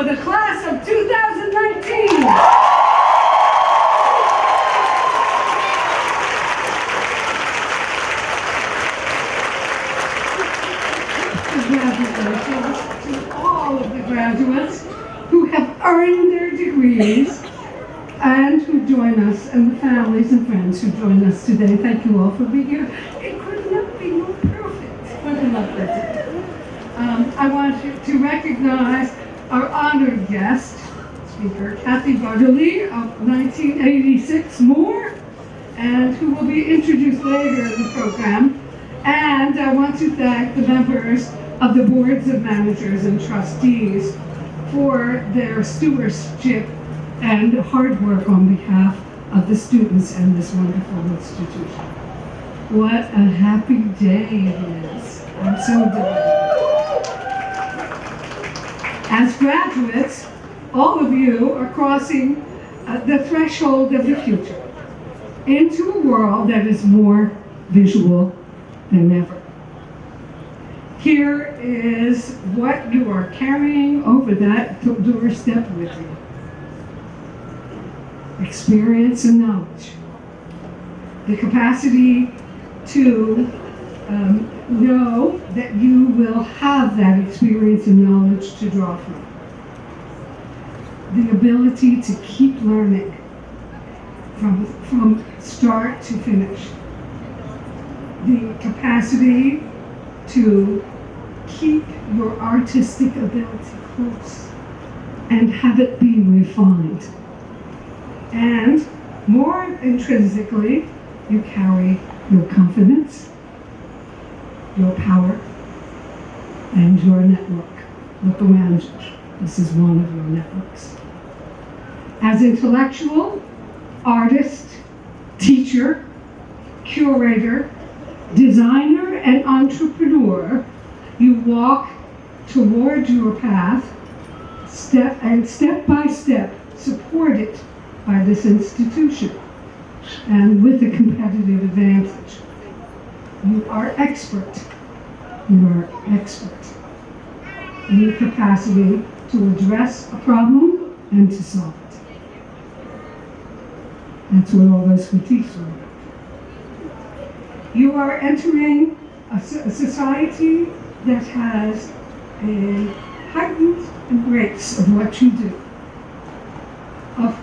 the class of 2019. Congratulations to all of the graduates who have earned their degrees and who join us, and the families and friends who join us today. Thank you all for being here. It could not be more perfect. Wasn't that today? I want to recognize our honored guest speaker, Kathy Bartley of 1986 More, and who will be introduced later in the program. And I want to thank the members of the boards of managers and trustees for their stewardship and hard work on behalf of the students and this wonderful institution. What a happy day it is. I'm so delighted. As graduates, all of you are crossing the threshold of the future into a world that is more visual than ever. Here is what you are carrying over that doorstep with you. Experience and knowledge. The capacity to know that you will have that experience and knowledge to draw from. The ability to keep learning from start to finish. The capacity to keep your artistic ability close and have it be refined. And more intrinsically, you carry your confidence, your power, and your network. Look around you. This is one of your networks. As intellectual, artist, teacher, curator, designer, and entrepreneur, you walk toward your path, step by step, supported by this institution, and with a competitive advantage. You are expert. You are expert in your capacity to address a problem and to solve it. That's what all those critiques are about. You are entering a society that has a heightened embrace of what you do, of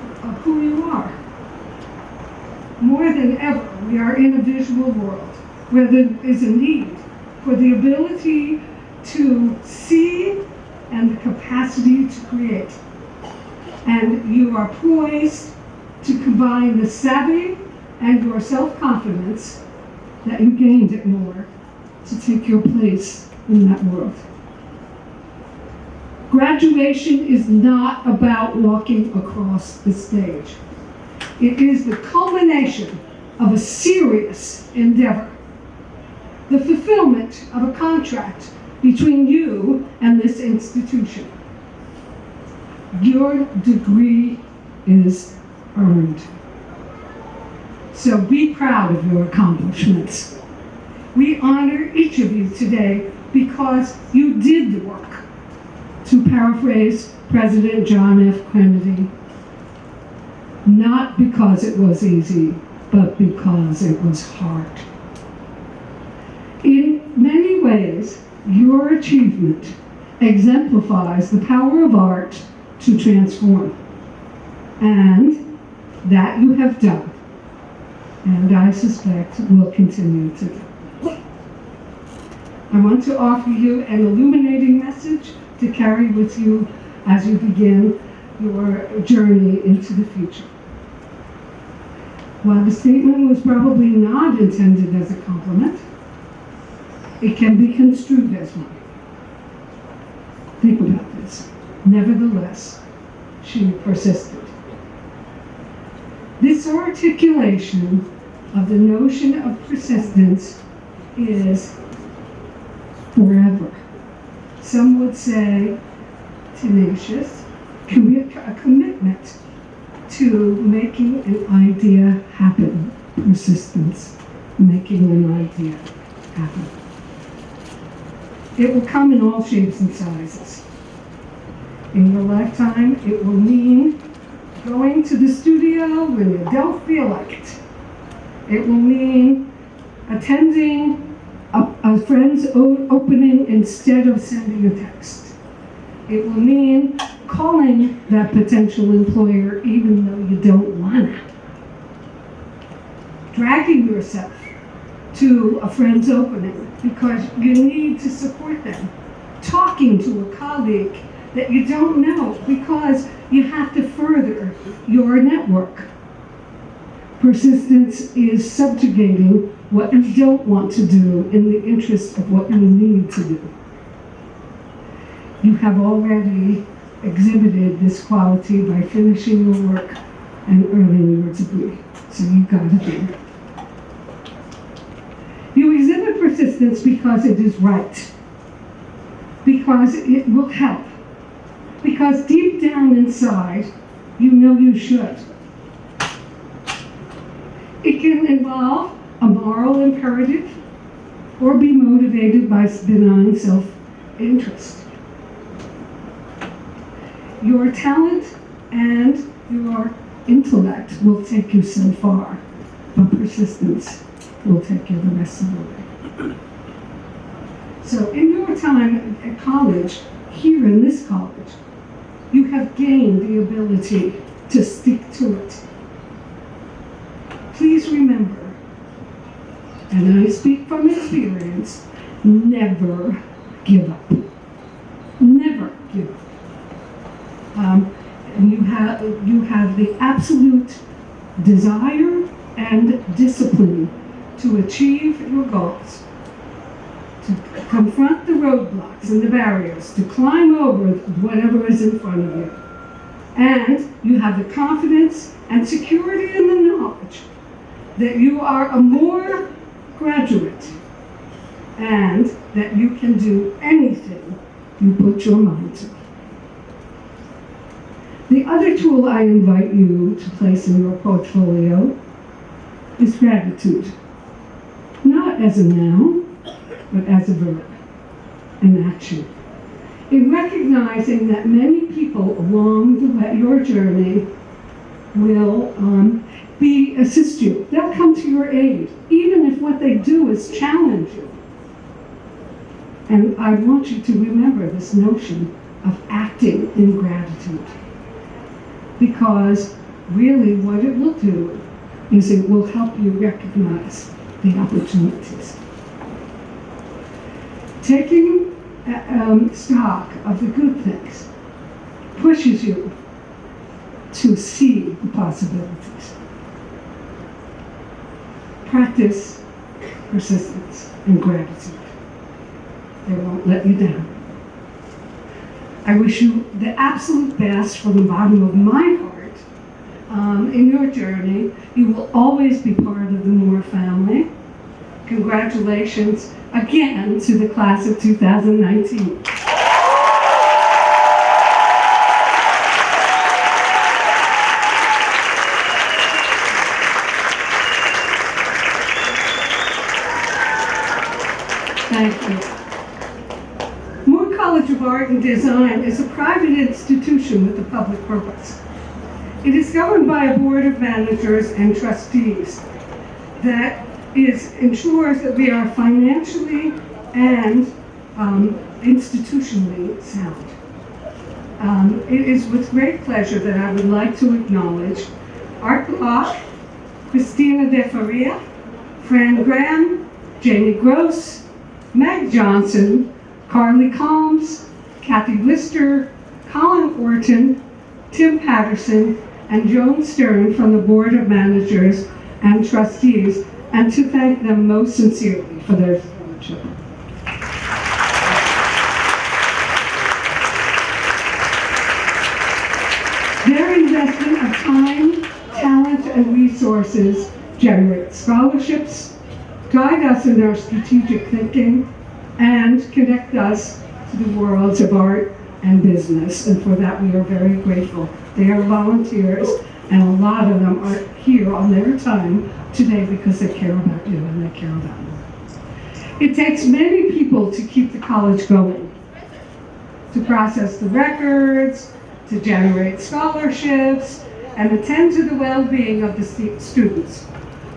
who you are. More than ever, we are in a visual world where there is a need for the ability to see and the capacity to create. And you are poised to combine the savvy and your self-confidence that you gained at Moore to take your place in that world. Graduation is not about walking across the stage. It is the culmination of a serious endeavor, the fulfillment of a contract between you and this institution. Your degree is earned. So be proud of your accomplishments. We honor each of you today because you did the work. To paraphrase President John F. Kennedy, not because it was easy, but because it was hard. In many ways, your achievement exemplifies the power of art to transform, and that you have done, and I suspect will continue to do. I want to offer you an illuminating message to carry with you as you begin your journey into the future. While the statement was probably not intended as a compliment, it can be construed as one. Think about this. Nevertheless, she persisted. This articulation of the notion of persistence is forever. Some would say tenacious, a commitment to making an idea happen. Persistence, making an idea happen. It will come in all shapes and sizes. In your lifetime, it will mean going to the studio when you don't feel like it. It will mean attending a friend's opening instead of sending a text. It will mean calling that potential employer even though you don't want to. Dragging yourself to a friend's opening because you need to support them. Talking to a colleague that you don't know because you have to further your network. Persistence is subjugating what you don't want to do in the interest of what you need to do. You have already exhibited this quality by finishing your work and earning your degree, so you've got to do it. You exhibit persistence because it is right, because it will help, because deep down inside, you know you should. It can involve a moral imperative or be motivated by benign self-interest. Your talent and your intellect will take you so far, but persistence will take you the rest of the way. So in your time at college, here in this college, you have gained the ability to stick to it. Please remember, and I speak from experience, never give up. Never give up. And you have the absolute desire and discipline to achieve your goals, to confront the roadblocks and the barriers, to climb over whatever is in front of you. And you have the confidence and security in the knowledge that you are a Moore graduate and that you can do anything you put your mind to. The other tool I invite you to place in your portfolio is gratitude. Not as a noun, but as a verb, an action. In recognizing that many people along your journey will assist you. They'll come to your aid, even if what they do is challenge you. And I want you to remember this notion of acting in gratitude. Because really what it will do is it will help you recognize the opportunities. Taking stock of the good things pushes you to see the possibilities. Practice persistence and gratitude. They won't let you down. I wish you the absolute best from the bottom of my heart in your journey. You will always be part of the Moore family. Congratulations again to the class of 2019. Thank you. Moore College of Art and Design is a private institution with a public purpose. It is governed by a board of managers and trustees that ensures that we are financially and institutionally sound. It is with great pleasure that I would like to acknowledge Art Block, Christina De Faria, Fran Graham, Jamie Gross, Meg Johnson, Carly Combs, Kathy Lister, Colin Orton, Tim Patterson, and Joan Stern from the Board of Managers and Trustees, and to thank them most sincerely for their stewardship. Their investment of time, talent, and resources generate scholarships, guide us in our strategic thinking, and connect us to the worlds of art and business, and for that we are very grateful. They are volunteers, and a lot of them are here on their time today because they care about you and they care about you. It takes many people to keep the college going. to process the records, to generate scholarships, and attend to the well-being of the students.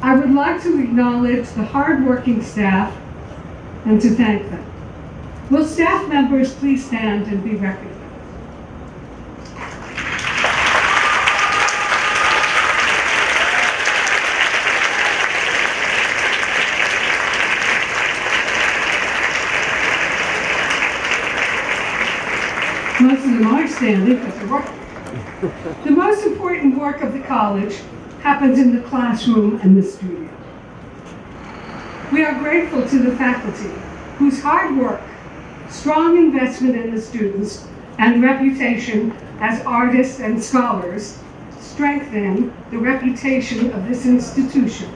I would like to acknowledge the hardworking staff and to thank them. Will staff members please stand and be recognized? Most of them are standing because they're working. The most important work of the college happens in the classroom and the studio. We are grateful to the faculty whose hard work, strong investment in the students, and reputation as artists and scholars strengthen the reputation of this institution.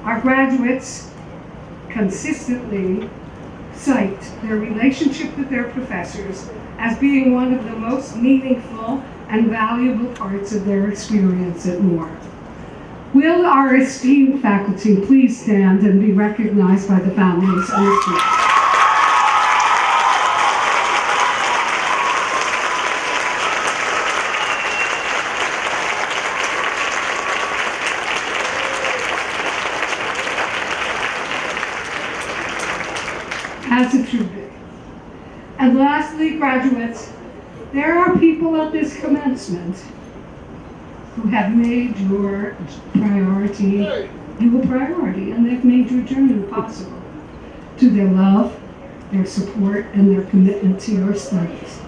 Our graduates consistently cite their relationship with their professors as being one of the most meaningful and valuable parts of their experience at Moore. Will our esteemed faculty please stand and be recognized by the families and the students? As it should be. And lastly, graduates, there are people at this commencement who have made your priority, you a priority, and they've made your journey possible to their love, their support, and their commitment to your studies.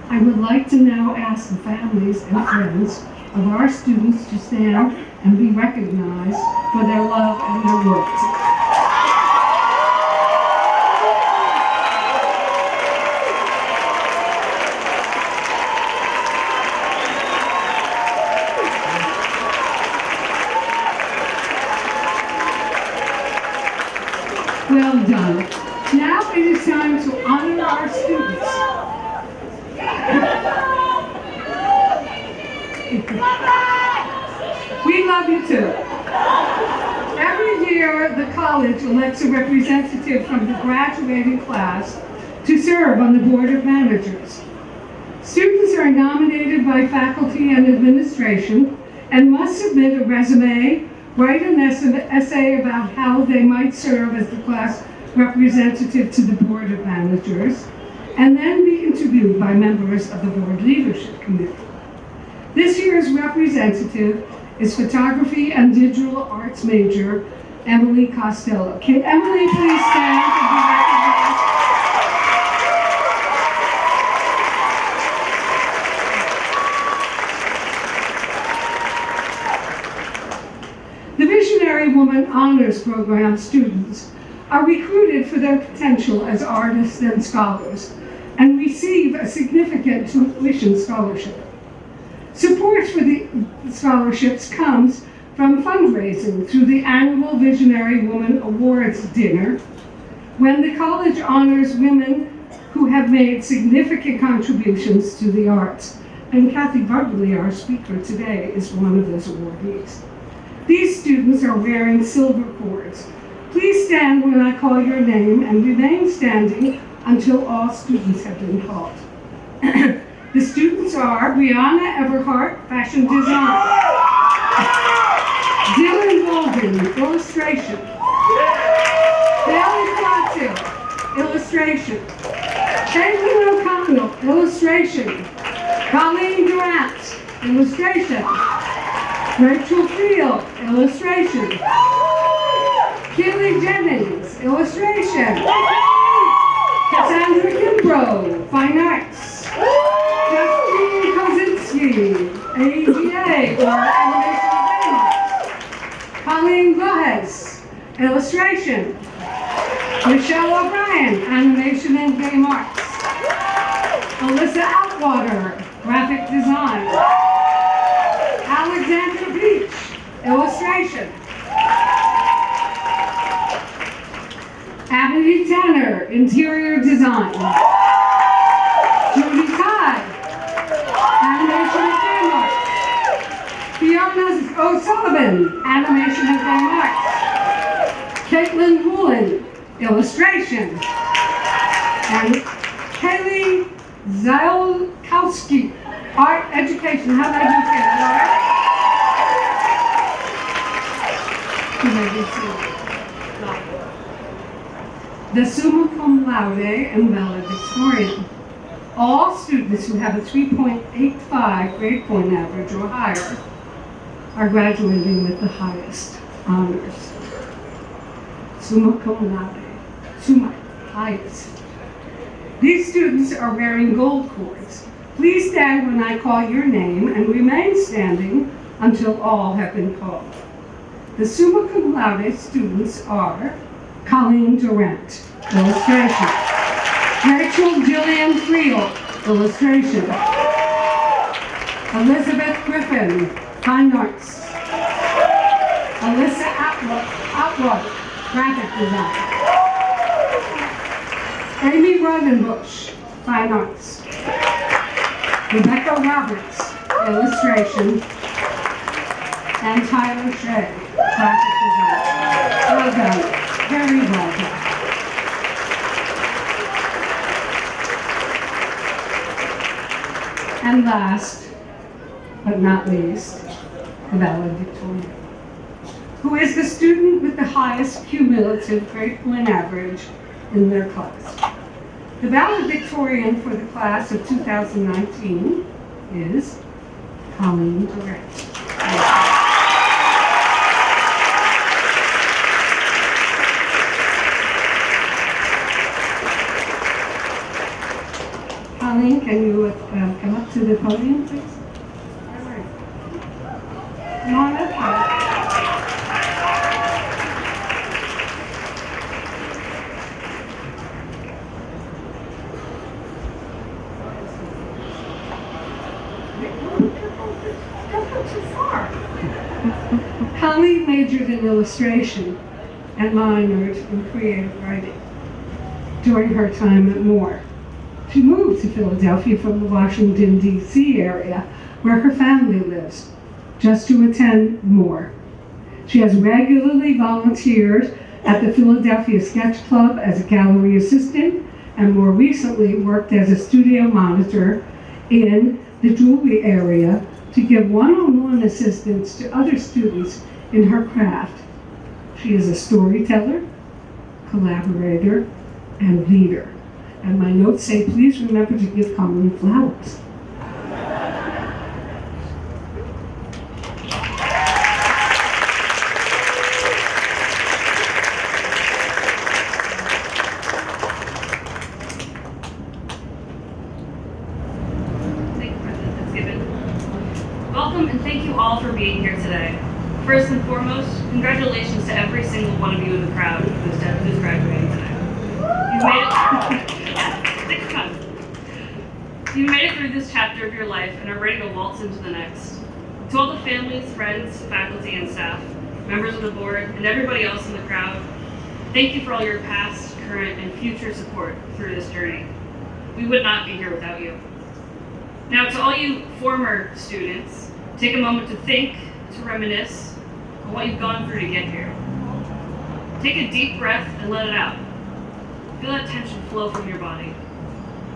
I would like to now ask the families and friends of our students to stand and be recognized for their love and their work. Well done. Now it is time to honor our students. We love you too. Every year, the college elects a representative from the graduating class to serve on the Board of Managers. Students are nominated by faculty and administration and must submit a resume, write an essay about how they might serve as the class representative to the Board of Managers, and then be interviewed by members of the Board Leadership Committee. This year's representative is photography and digital arts major, Emily Costello. Can Emily please stand and be recognized? The Visionary Woman Honors Program students are recruited for their potential as artists and scholars and receive a significant tuition scholarship. Support for the scholarships comes from fundraising through the annual Visionary Woman Awards dinner, when the college honors women who have made significant contributions to the arts. And Kathy Bugley, our speaker today, is one of those awardees. These students are wearing silver cords. Please stand when I call your name and remain standing until all students have been called. The students are Brianna Everhart, fashion design. Dylan Walden, illustration. Bailey Cottrell, illustration. Caitlin O'Connell, illustration. Colleen Durant, illustration. Rachel Field, illustration. Keely Jennings, illustration. Cassandra Kimbrough, fine arts. Justine Kozinski, ADA, or animation and arts. Colleen Gohes, illustration. Michelle O'Brien, animation and game arts. Alyssa Outwater, graphic design. Alexandra Beach, illustration. Abby Tanner, interior design. Judy Todd, animation and game arts. Fiona O'Sullivan, animation and game arts. Caitlin Woolen, illustration. And Kaylee Zylkowski, art education. How did I do, Kaylee? All right? You may be seated. The summa cum laude and valedictorian. All students who have a 3.85 grade point average or higher are graduating with the highest honors. Summa cum laude. Summa, highest. These students are wearing gold cords. Please stand when I call your name and remain standing until all have been called. The summa cum laude students are Colleen Durant, illustration. Rachel Jillian Friel, illustration. Elizabeth Griffin, fine arts. Alyssa Atwood, graphic design. Amy Rodenbush, fine arts. Rebecca Roberts, illustration. And Tyler Shea, graphic design. Well done, very well done. And last, but not least, the valedictorian, who is the student with the highest cumulative grade point average in their class. The valedictorian for the class of 2019 is Colleen Durant. Colleen, can you come up to the podium, please? All right. Come on up. Don't go too far. Colleen majored in illustration and minored in creative writing during her time at Moore. She moved to Philadelphia from the Washington, D.C. area, where her family lives, just to attend Moore. She has regularly volunteered at the Philadelphia Sketch Club as a gallery assistant, and more recently worked as a studio monitor in the jewelry area to give one-on-one assistance to other students in her craft. She is a storyteller, collaborator, and leader. And my notes say, please remember to give Colleen flowers. Thank you, President Fitzgibbon. Welcome and thank you all for being here today. First and foremost, congratulations to every single one of you in the crowd who's graduating today. You made it through this chapter of your life and are ready to waltz into the next. To all the families, friends, faculty, and staff, members of the board, and everybody else in the crowd, thank you for all your past, current, and future support through this journey. We would not be here without you. Now, to all you former students, take a moment to think, to reminisce on what you've gone through to get here. Take a deep breath and let it out. Feel that tension flow from your body.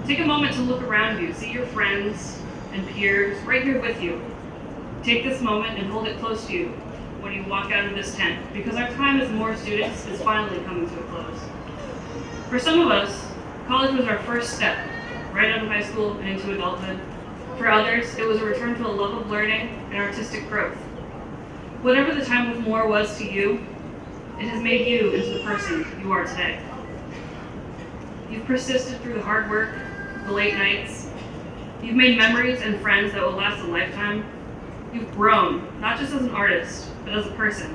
Take a moment to look around you, see your friends and peers right here with you. Take this moment and hold it close to you when you walk out of this tent, because our time as Moore students is finally coming to a close. For some of us, college was our first step, right out of high school and into adulthood. For others, it was a return to a love of learning and artistic growth. Whatever the time with Moore was to you, it has made you into the person you are today. You've persisted through the hard work, the late nights. You've made memories and friends that will last a lifetime. You've grown, not just as an artist, but as a person.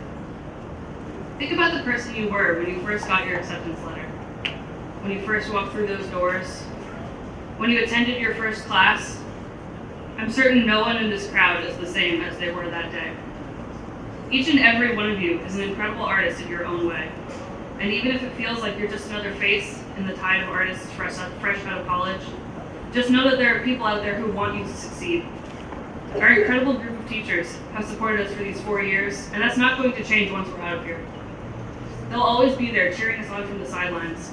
Think about the person you were when you first got your acceptance letter, when you first walked through those doors, when you attended your first class. I'm certain no one in this crowd is the same as they were that day. Each and every one of you is an incredible artist in your own way. And even if it feels like you're just another face in the tide of artists fresh out of college, just know that there are people out there who want you to succeed. Our incredible group of teachers have supported us for these 4 years, and that's not going to change once we're out of here. They'll always be there cheering us on from the sidelines.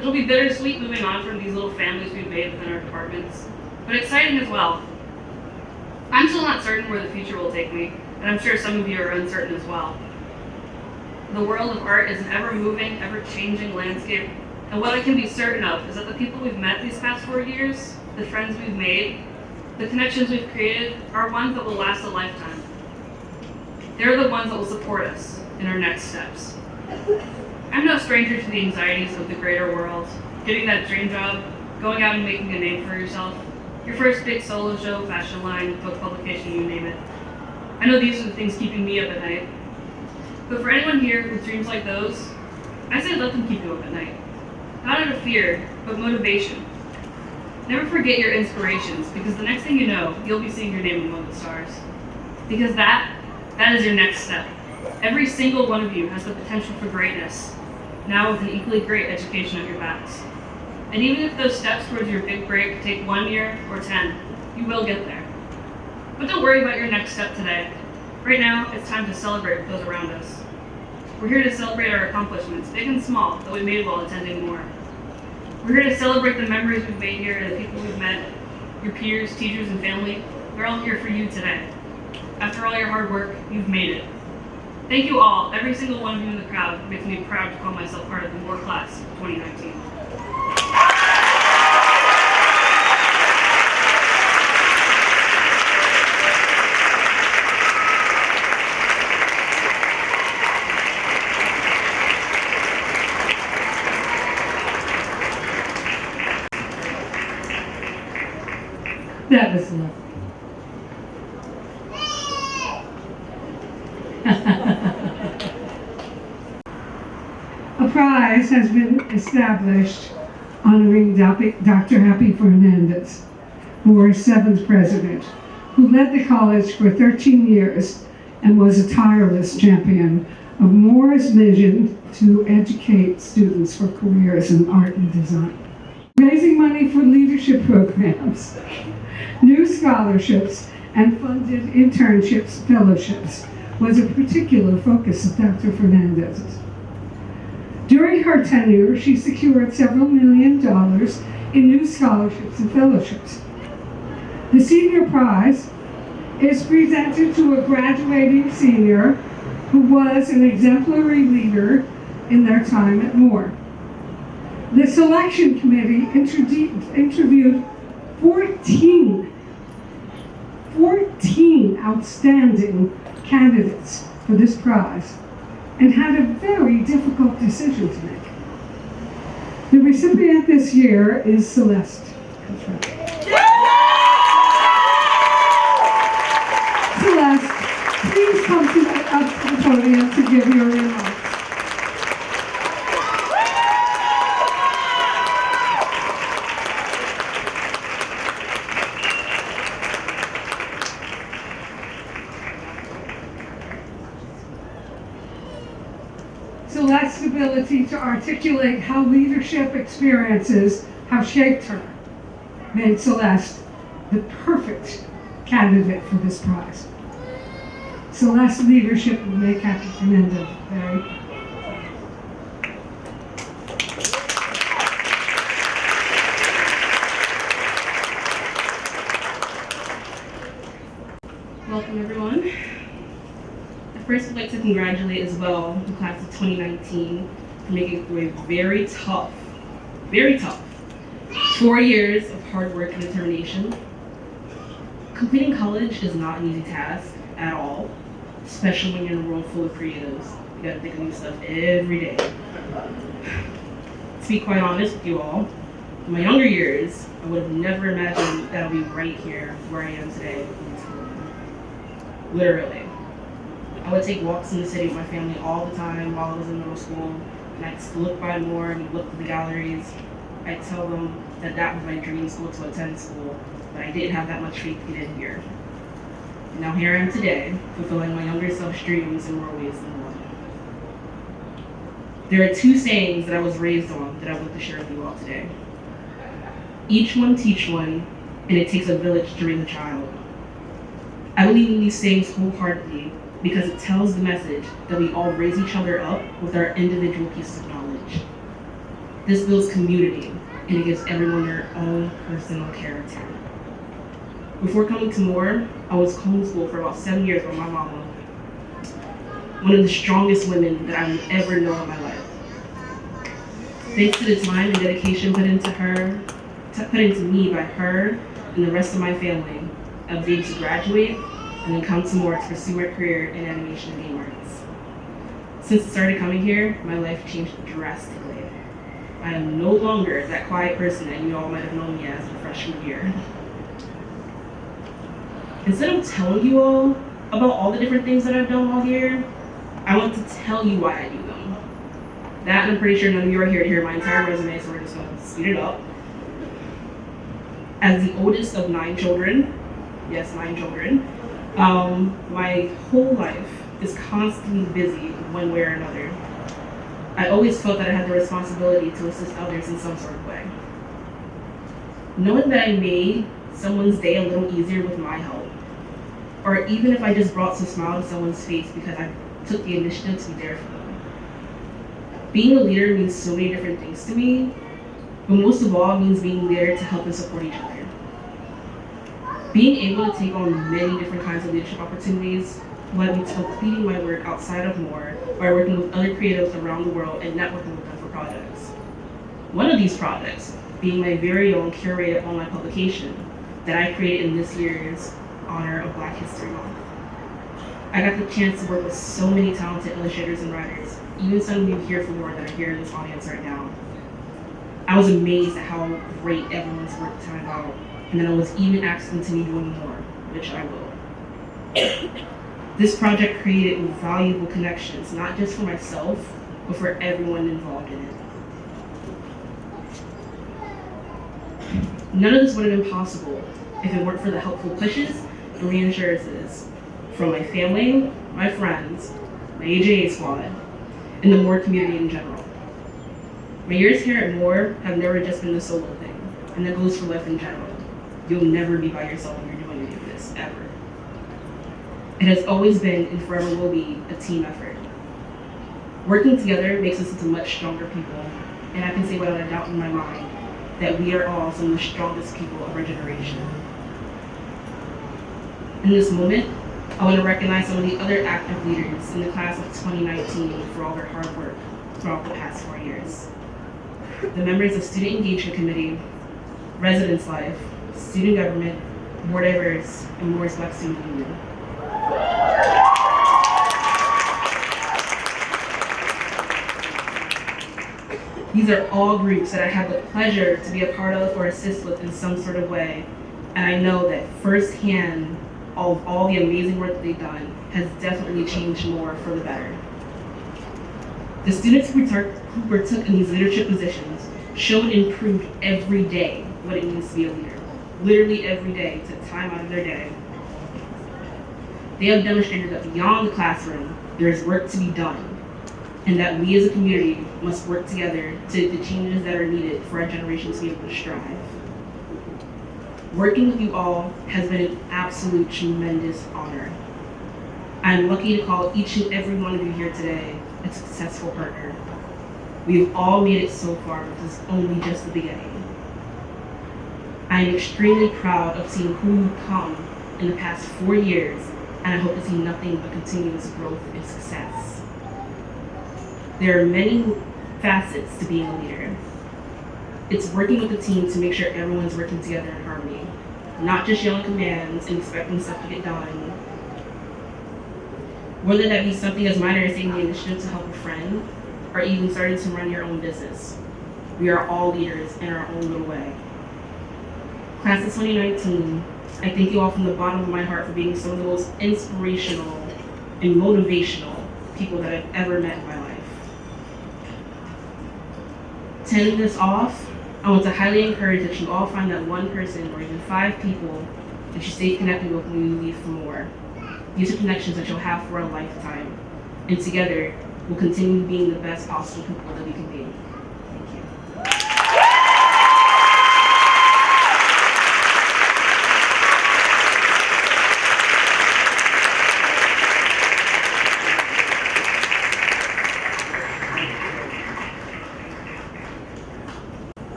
It'll be bittersweet moving on from these little families we've made within our departments, but exciting as well. I'm still not certain where the future will take me, and I'm sure some of you are uncertain as well. The world of art is an ever-moving, ever-changing landscape, and what I can be certain of is that the people we've met these past 4 years, the friends we've made, the connections we've created, are ones that will last a lifetime. They're the ones that will support us in our next steps. I'm no stranger to the anxieties of the greater world, getting that dream job, going out and making a name for yourself, your first big solo show, fashion line, book publication, you name it. I know these are the things keeping me up at night. But for anyone here with dreams like those, I say let them keep you up at night. Not out of fear, but motivation. Never forget your inspirations, because the next thing you know, you'll be seeing your name among the stars. Because that is your next step. Every single one of you has the potential for greatness, now with an equally great education at your backs. And even if those steps towards your big break take 1 year or 10, you will get there. But don't worry about your next step today. Right now, it's time to celebrate with those around us. We're here to celebrate our accomplishments, big and small, that we made while attending more. We're here to celebrate the memories we've made here, the people we've met, your peers, teachers, and family. We're all here for you today. After all your hard work, you've made it. Thank you all, every single one of you in the crowd. Makes me proud to call myself part of the Moore Class of 2019. That was lovely. A prize has been established honoring Dr. Happy Fernandez, Moore's 7th president, who led the college for 13 years and was a tireless champion of Moore's vision to educate students for careers in art and design. Raising money for leadership programs, new scholarships, and funded internships, fellowships was a particular focus of Dr. Fernandez's. During her tenure, she secured several $1 million in new scholarships and fellowships. The senior prize is presented to a graduating senior who was an exemplary leader in their time at Moore. The selection committee interviewed 14 outstanding candidates for this prize and had a very difficult decision to make. The recipient this year is Celeste. Celeste, please come up to the podium to give your remarks. Celeste's ability to articulate how leadership experiences have shaped her made Celeste the perfect candidate for this prize. Celeste's leadership will make Happy Fernandez very proud. Welcome, everyone. First, I'd like to congratulate as well the class of 2019 for making it through a very tough 4 years of hard work and determination. Completing college is not an easy task at all, especially when you're in a world full of creatives. You gotta think of new stuff every day. To be quite honest with you all, in my younger years, I would have never imagined that I'd be right here where I am today. Literally. I would take walks in the city with my family all the time while I was in middle school, and I'd look by Moore and look at the galleries. I'd tell them that that was my dream school to attend school, but I didn't have that much faith to get in here. And now here I am today, fulfilling my younger self's dreams in more ways than one. There are 2 sayings that I was raised on that I would like to share with you all today. Each one teach one, and it takes a village to raise a child. I believe in these sayings wholeheartedly, because it tells the message that we all raise each other up with our individual pieces of knowledge. This builds community, and it gives everyone their own personal character. Before coming to Moore, I was homeschooled for about 7 years by my mama, one of the strongest women that I would ever know in my life. Thanks to the time and dedication put into me by her and the rest of my family, I was able to graduate and then come to Moore to pursue my career in animation and game arts. Since I started coming here, my life changed drastically. I am no longer that quiet person that you all might have known me as in freshman year. Instead of telling you all about all the different things that I've done while here, I want to tell you why I do them. That, and I'm pretty sure none of you are here to hear my entire resume, so we're just going to speed it up. As the oldest of 9 children, yes, 9 children, my whole life is constantly busy one way or another. I always felt that I had the responsibility to assist others in some sort of way. Knowing that I made someone's day a little easier with my help, or even if I just brought some smile to someone's face because I took the initiative to be there for them. Being a leader means so many different things to me, but most of all means being there to help and support each other. Being able to take on many different kinds of leadership opportunities led me to completing my work outside of Moore by working with other creatives around the world and networking with them for projects. One of these projects being my very own curated online publication that I created in this year's honor of Black History Month. I got the chance to work with so many talented illustrators and writers, even some of you here from Moore that are here in this audience right now. I was amazed at how great everyone's work turned out, and then I was even asked to continue doing more, which I will. This project created valuable connections, not just for myself, but for everyone involved in it. None of this would have been possible if it weren't for the helpful pushes and reassurances from my family, my friends, my AJA squad, and the Moore community in general. My years here at Moore have never just been a solo thing, and that goes for life in general. You'll never be by yourself when you're doing any of this, ever. It has always been and forever will be a team effort. Working together makes us into much stronger people, and I can say without a doubt in my mind that we are all some of the strongest people of our generation. In this moment, I want to recognize some of the other active leaders in the class of 2019 for all their hard work throughout the past 4 years. The members of Student Engagement Committee, Residence Life, Student Government, Board Diverse, and Moore's Black Student Union. These are all groups that I have the pleasure to be a part of or assist with in some sort of way, and I know that firsthand all the amazing work that they've done has definitely changed Moore for the better. The students who partook in these leadership positions showed and improved every day what it means to be a leader. Literally every day, took time out of their day. They have demonstrated that beyond the classroom, there is work to be done, and that we as a community must work together to the changes that are needed for our generation to be able to strive. Working with you all has been an absolute tremendous honor. I am lucky to call each and every one of you here today a successful partner. We have all made it so far, but this is only just the beginning. I am extremely proud of seeing who you've come in the past 4 years, and I hope to see nothing but continuous growth and success. There are many facets to being a leader. It's working with the team to make sure everyone's working together in harmony, not just yelling commands and expecting stuff to get done. Whether that be something as minor as taking the initiative to help a friend, or even starting to run your own business. We are all leaders in our own little way. Class of 2019, I thank you all from the bottom of my heart for being some of the most inspirational and motivational people that I've ever met in my life. To end this off, I want to highly encourage that you all find that one person or even 5 people that you stay connected with when you leave for more. These are connections that you'll have for a lifetime, and together we'll continue being the best possible people that we can be. Thank you.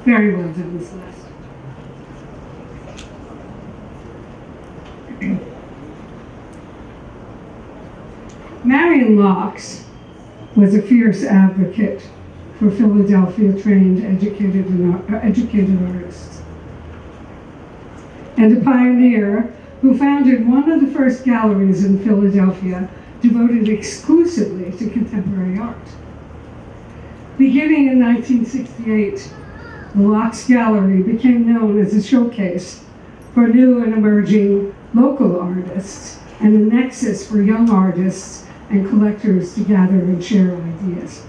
Very well done, Celeste. Marian Locks was a fierce advocate for Philadelphia-trained educated artists, and a pioneer who founded one of the first galleries in Philadelphia devoted exclusively to contemporary art. Beginning in 1968, the Locks Gallery became known as a showcase for new and emerging local artists and a nexus for young artists and collectors to gather and share ideas.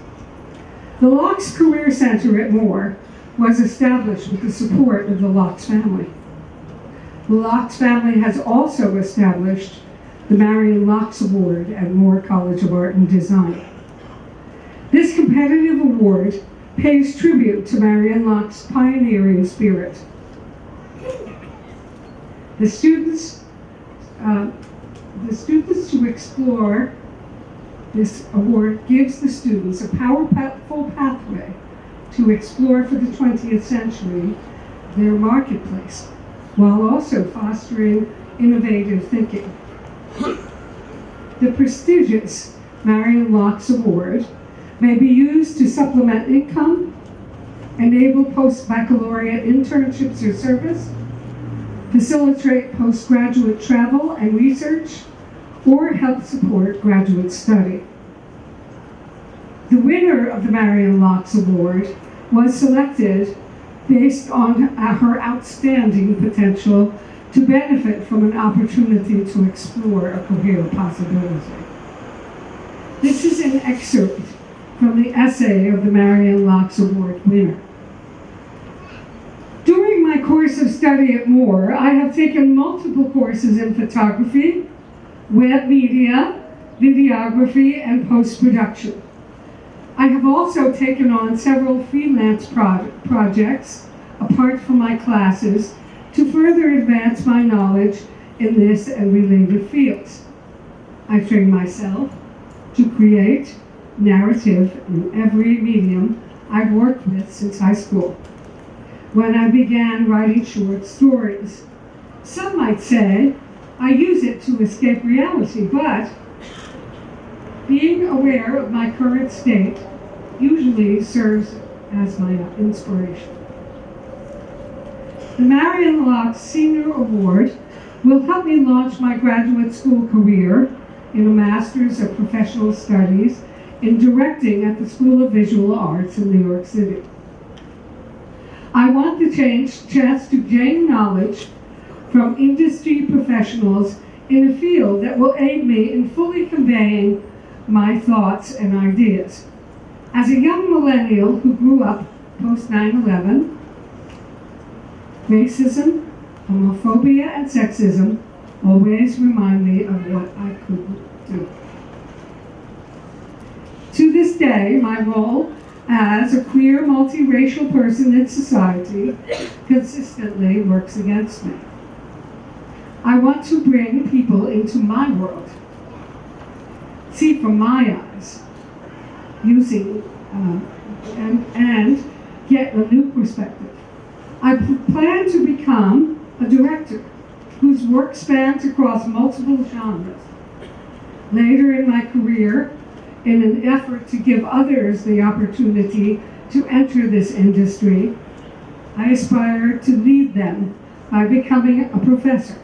The Locks Career Center at Moore was established with the support of the Locks family. The Locks family has also established the Marian Locks Award at Moore College of Art and Design. This competitive award pays tribute to Marian Locks' pioneering spirit. The students to explore this award gives the students a powerful pathway to explore for the 20th century their marketplace, while also fostering innovative thinking. The prestigious Marian Locks Award may be used to supplement income, enable post-baccalaureate internships or service, facilitate postgraduate travel and research, or help support graduate study. The winner of the Marian Locks Award was selected based on her outstanding potential to benefit from an opportunity to explore a career possibility. This is an excerpt from the essay of the Marian Locks Award winner. During my course of study at Moore, I have taken multiple courses in photography, web media, videography, and post-production. I have also taken on several freelance projects apart from my classes to further advance my knowledge in this and related fields. I train myself to create narrative in every medium I've worked with since high school, when I began writing short stories. Some might say I use it to escape reality, but being aware of my current state usually serves as my inspiration. The Marian Locks Senior Award will help me launch my graduate school career in a Master's of Professional Studies in directing at the School of Visual Arts in New York City. I want the chance to gain knowledge from industry professionals in a field that will aid me in fully conveying my thoughts and ideas. As a young millennial who grew up post 9/11, racism, homophobia, and sexism always remind me of what I couldn't do. To this day, my role as a queer, multiracial person in society consistently works against me. I want to bring people into my world, see from my eyes, using and get a new perspective. I plan to become a director whose work spans across multiple genres. Later in my career, in an effort to give others the opportunity to enter this industry, I aspire to lead them by becoming a professor.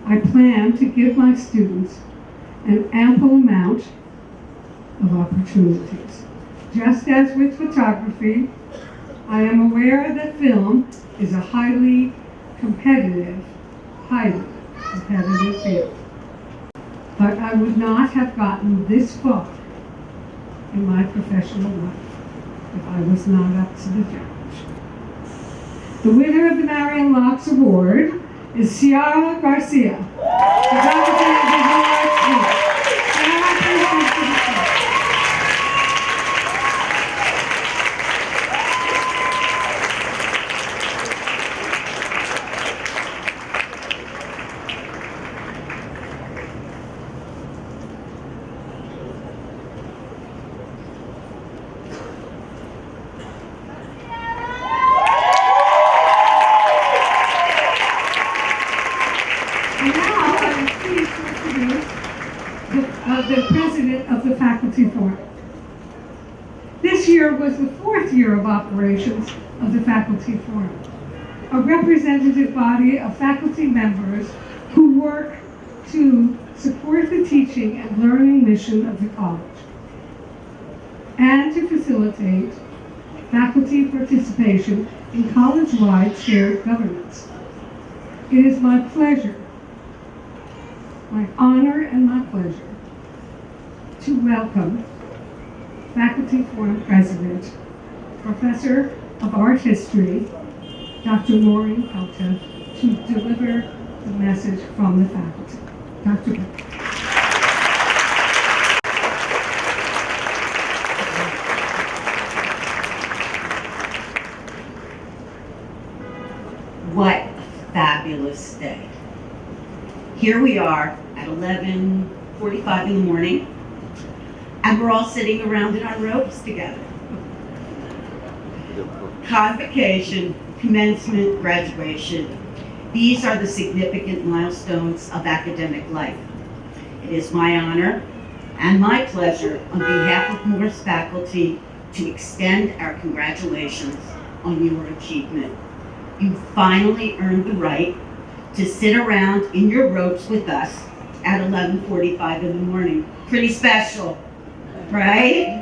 I plan to give my students an ample amount of opportunities. Just as with photography, I am aware that film is a highly competitive field. But I would not have gotten this far in my professional life if I was not up to the challenge. The winner of the Marian Locks Award is Ciara Garcia. The Faculty of Visual Arts School. Ciara, please come to the front. Faculty Forum. This year was the fourth year of operations of the Faculty Forum, a representative body of faculty members who work to support the teaching and learning mission of the college and to facilitate faculty participation in college-wide shared governance. It is my pleasure, my honor and my pleasure, to welcome Faculty Forum President, Professor of Art History, Dr. Maureen Pelta, to deliver the message from the faculty. Dr. Pelta. What a fabulous day. Here we are at 11:45 in the morning, and we're all sitting around in our robes together. Convocation, commencement, graduation. These are the significant milestones of academic life. It is my honor and my pleasure on behalf of Morris faculty to extend our congratulations on your achievement. You finally earned the right to sit around in your robes with us at 11:45 in the morning. Pretty special, right?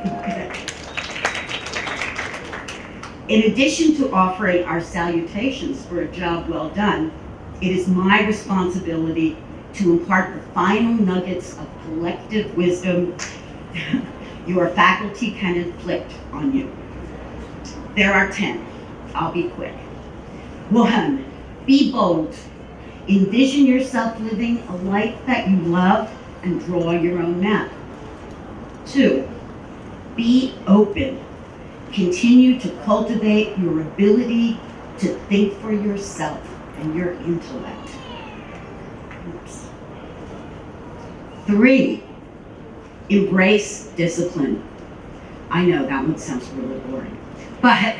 In addition to offering our salutations for a job well done, it is my responsibility to impart the final nuggets of collective wisdom your faculty can inflict on you. There are 10. I'll be quick. 1, be bold. Envision yourself living a life that you love and draw your own map. 2, be open. Continue to cultivate your ability to think for yourself and your intellect. 3, embrace discipline. I know that one sounds really boring, but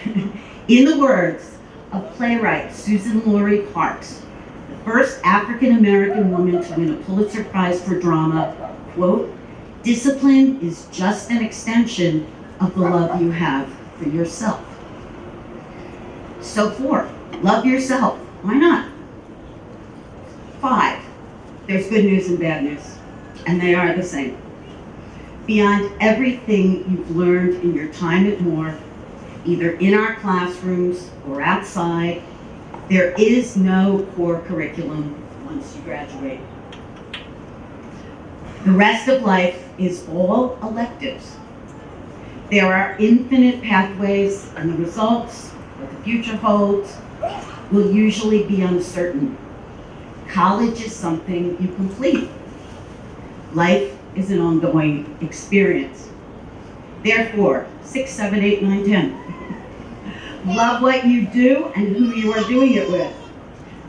in the words of playwright Susan Laurie Parks, the first African-American woman to win a Pulitzer Prize for drama, quote, discipline is just an extension of the love you have for yourself. So 4, love yourself. Why not? 5, there's good news and bad news, and they are the same. Beyond everything you've learned in your time at Moore, either in our classrooms or outside, there is no core curriculum once you graduate. The rest of life is all electives. There are infinite pathways, and the results, what the future holds, will usually be uncertain. College is something you complete. Life is an ongoing experience. Therefore, 6, 7, 8, 9, 10. Love what you do and who you are doing it with.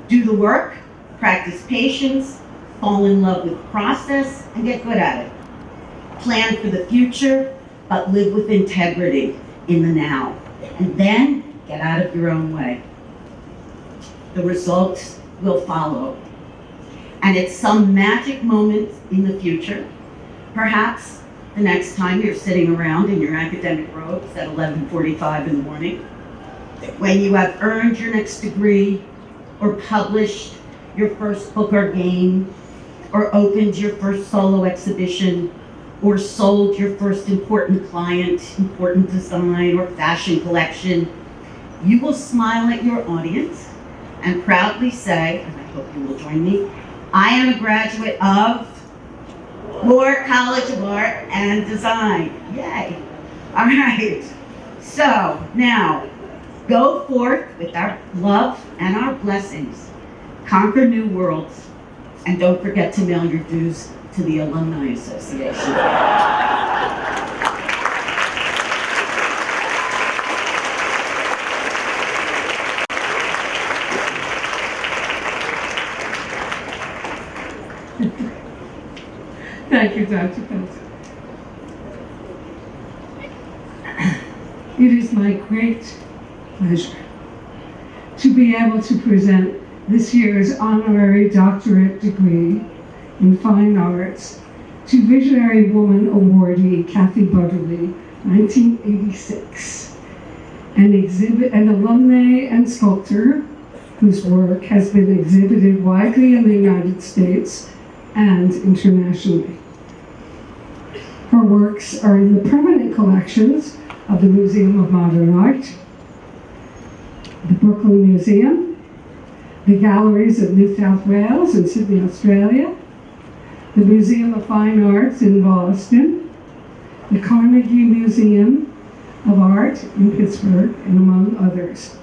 Do the work, practice patience, fall in love with the process, and get good at it. Plan for the future, but live with integrity in the now. And then get out of your own way. The results will follow. And at some magic moment in the future, perhaps the next time you're sitting around in your academic robes at 11:45 in the morning, when you have earned your next degree, or published your first book or game, or opened your first solo exhibition, or sold your first important client, important design, or fashion collection, you will smile at your audience and proudly say, and I hope you will join me, I am a graduate of Moore College of Art and Design. Yay. All right. So now, go forth with our love and our blessings. Conquer new worlds. And don't forget to mail your dues to the Alumni Association. Thank you, Dr. Pelta. It is my great pleasure to be able to present this year's Honorary Doctorate degree in Fine Arts to Visionary Woman awardee Kathy Butterly, 1986, an alumna and sculptor whose work has been exhibited widely in the United States and internationally. Her works are in the permanent collections of the Museum of Modern Art, the Brooklyn Museum, the galleries of New South Wales and Sydney, Australia, the Museum of Fine Arts in Boston, the Carnegie Museum of Art in Pittsburgh, and among others.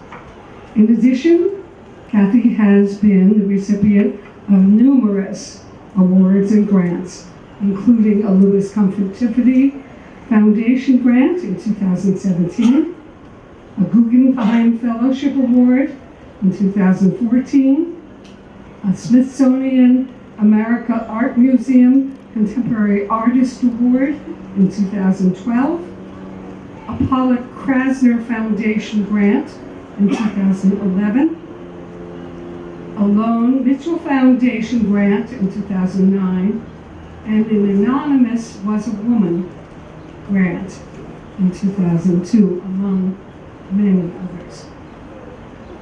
In addition, Kathy has been the recipient of numerous awards and grants, including a Louis Comfort Tiffany Foundation grant in 2017, a Guggenheim Fellowship Award in 2014, a Smithsonian America Art Museum Contemporary Artist Award in 2012, a Pollock Krasner Foundation grant in 2011, a Lone Mitchell Foundation grant in 2009, and an anonymous Was a Woman grant in 2002, among many others.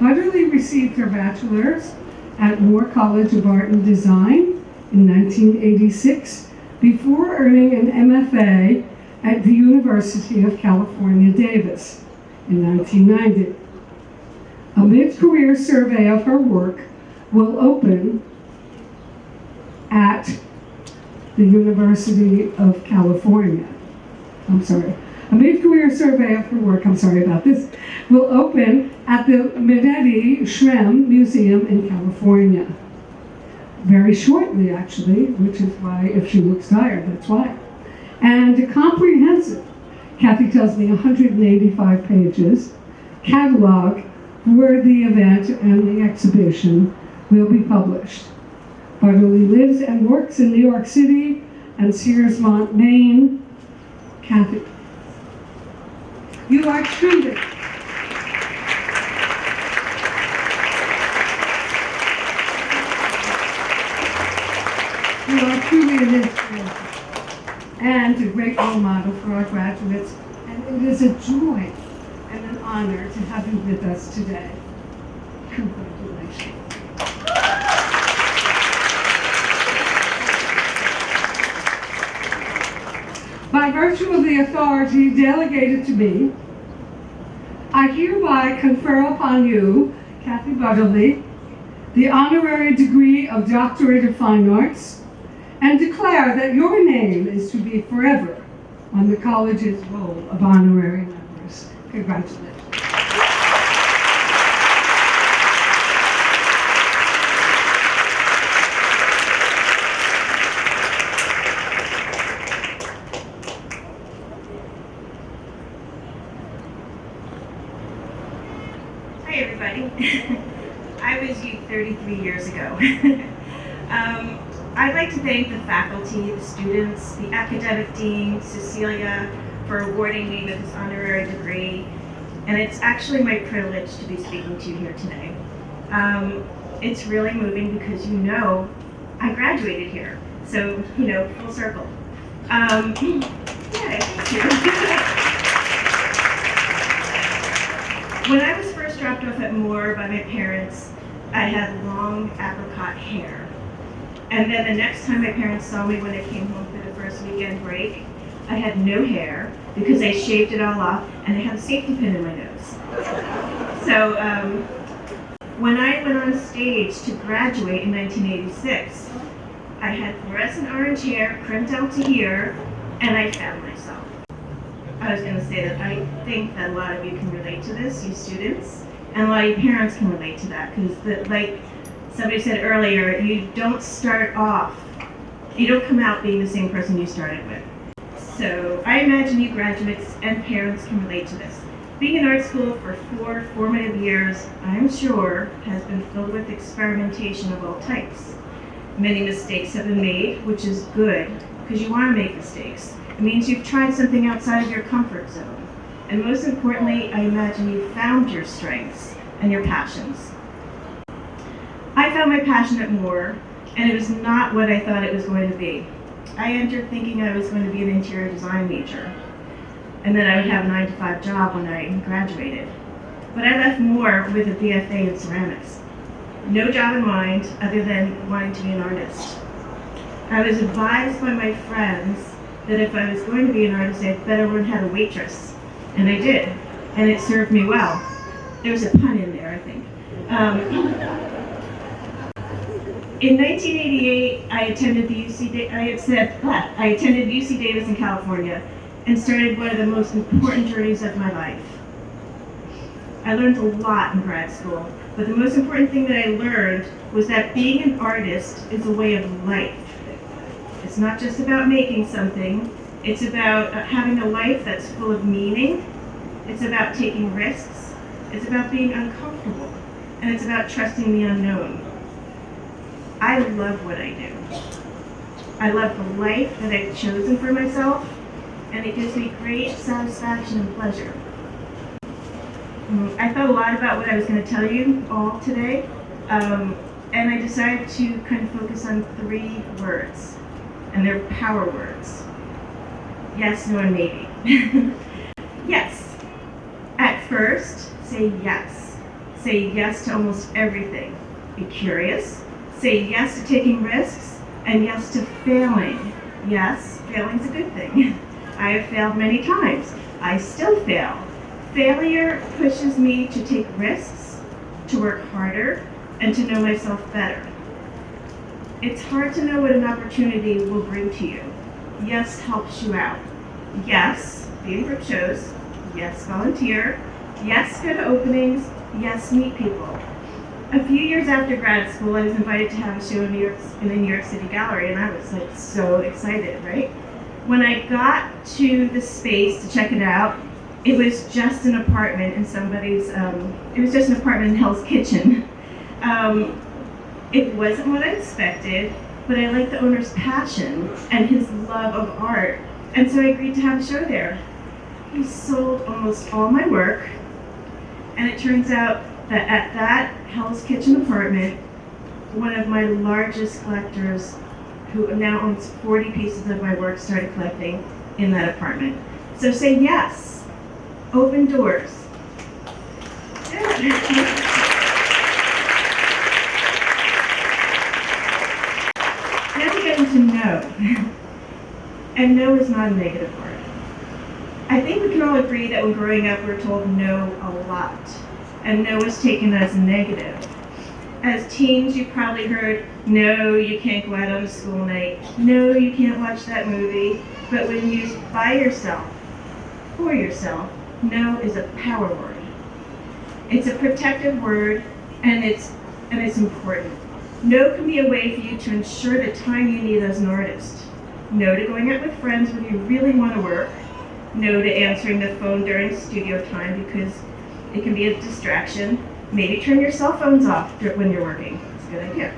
Butterly received her bachelor's at Moore College of Art and Design in 1986 before earning an MFA at the University of California, Davis in 1990. A mid-career survey of her work will open at the University of California. A mid-career survey of her work, will open at the Medici Shrem Museum in California. Very shortly, actually, which is why, if she looks tired, that's why. And a comprehensive, Kathy tells me, 185 pages, catalog for the event and the exhibition will be published. Butterly lives and works in New York City and Searsmont, Maine. Kathy, you are truly an inspiration and a great role model for our graduates, and it is a joy and an honor to have you with us today. Congratulations. By virtue of the authority delegated to me, I hereby confer upon you, Kathy Butterly, the honorary degree of Doctorate of Fine Arts, and declare that your name is to be forever on the college's roll of honorary members. Congratulations. Hi everybody. I was youth 33 years ago. I'd like to thank the faculty, the students, the academic dean, Cecelia, for awarding me with this honorary degree. And it's actually my privilege to be speaking to you here today. It's really moving because I graduated here. So, full circle. Yeah, thank you. When I was first dropped off at Moore by my parents, I had long apricot hair. And then the next time my parents saw me when I came home for the first weekend break, I had no hair because I shaved it all off and I had a safety pin in my nose. So when I went on stage to graduate in 1986, I had fluorescent orange hair crimped out to here, and I found myself. I was going to say that I think that a lot of you can relate to this, you students, and a lot of you parents can relate to that, because like somebody said earlier, you don't come out being the same person you started with. So I imagine you graduates and parents can relate to this. Being in art school for 4 formative years, I'm sure, has been filled with experimentation of all types. Many mistakes have been made, which is good, because you want to make mistakes. It means you've tried something outside of your comfort zone. And most importantly, I imagine you found your strengths and your passions. I found my passion at Moore, and it was not what I thought it was going to be. I entered thinking I was going to be an interior design major, and then I would have a 9-to-5 job when I graduated. But I left Moore with a BFA in ceramics. No job in mind other than wanting to be an artist. I was advised by my friends that if I was going to be an artist, I'd better learn how to waitress. And I did, and it served me well. There was a pun in there, I think. In 1988, I attended UC Davis in California and started one of the most important journeys of my life. I learned a lot in grad school, but the most important thing that I learned was that being an artist is a way of life. It's not just about making something, it's about having a life that's full of meaning, it's about taking risks, it's about being uncomfortable, and it's about trusting the unknown. I love what I do. I love the life that I've chosen for myself, and it gives me great satisfaction and pleasure. I thought a lot about what I was going to tell you all today, and I decided to kind of focus on 3 words, and they're power words. Yes, no, and maybe. Yes. At first, say yes. Say yes to almost everything. Be curious. Say yes to taking risks, and yes to failing. Yes, failing's a good thing. I have failed many times. I still fail. Failure pushes me to take risks, to work harder, and to know myself better. It's hard to know what an opportunity will bring to you. Yes helps you out. Yes, be in group shows. Yes, volunteer. Yes, go to openings. Yes, meet people. A few years after grad school, I was invited to have a show in the New York City Gallery, and I was like so excited, right? When I got to the space to check it out, it was just an apartment in in Hell's Kitchen. It wasn't what I expected, but I liked the owner's passion and his love of art, and so I agreed to have a show there. He sold almost all my work, and it turns out that at that Hell's Kitchen apartment, one of my largest collectors, who now owns 40 pieces of my work, started collecting in that apartment. So say yes. Open doors. Yeah. Now we get into no. And no is not a negative word. I think we can all agree that when growing up we're told no a lot. And no is taken as negative. As teens, you probably heard, no, you can't go out on a school night. No, you can't watch that movie. But when used by yourself, for yourself, no is a power word. It's a protective word, and it's important. No can be a way for you to ensure the time you need as an artist. No to going out with friends when you really want to work. No to answering the phone during studio time because it can be a distraction. Maybe turn your cell phones off when you're working. It's a good idea.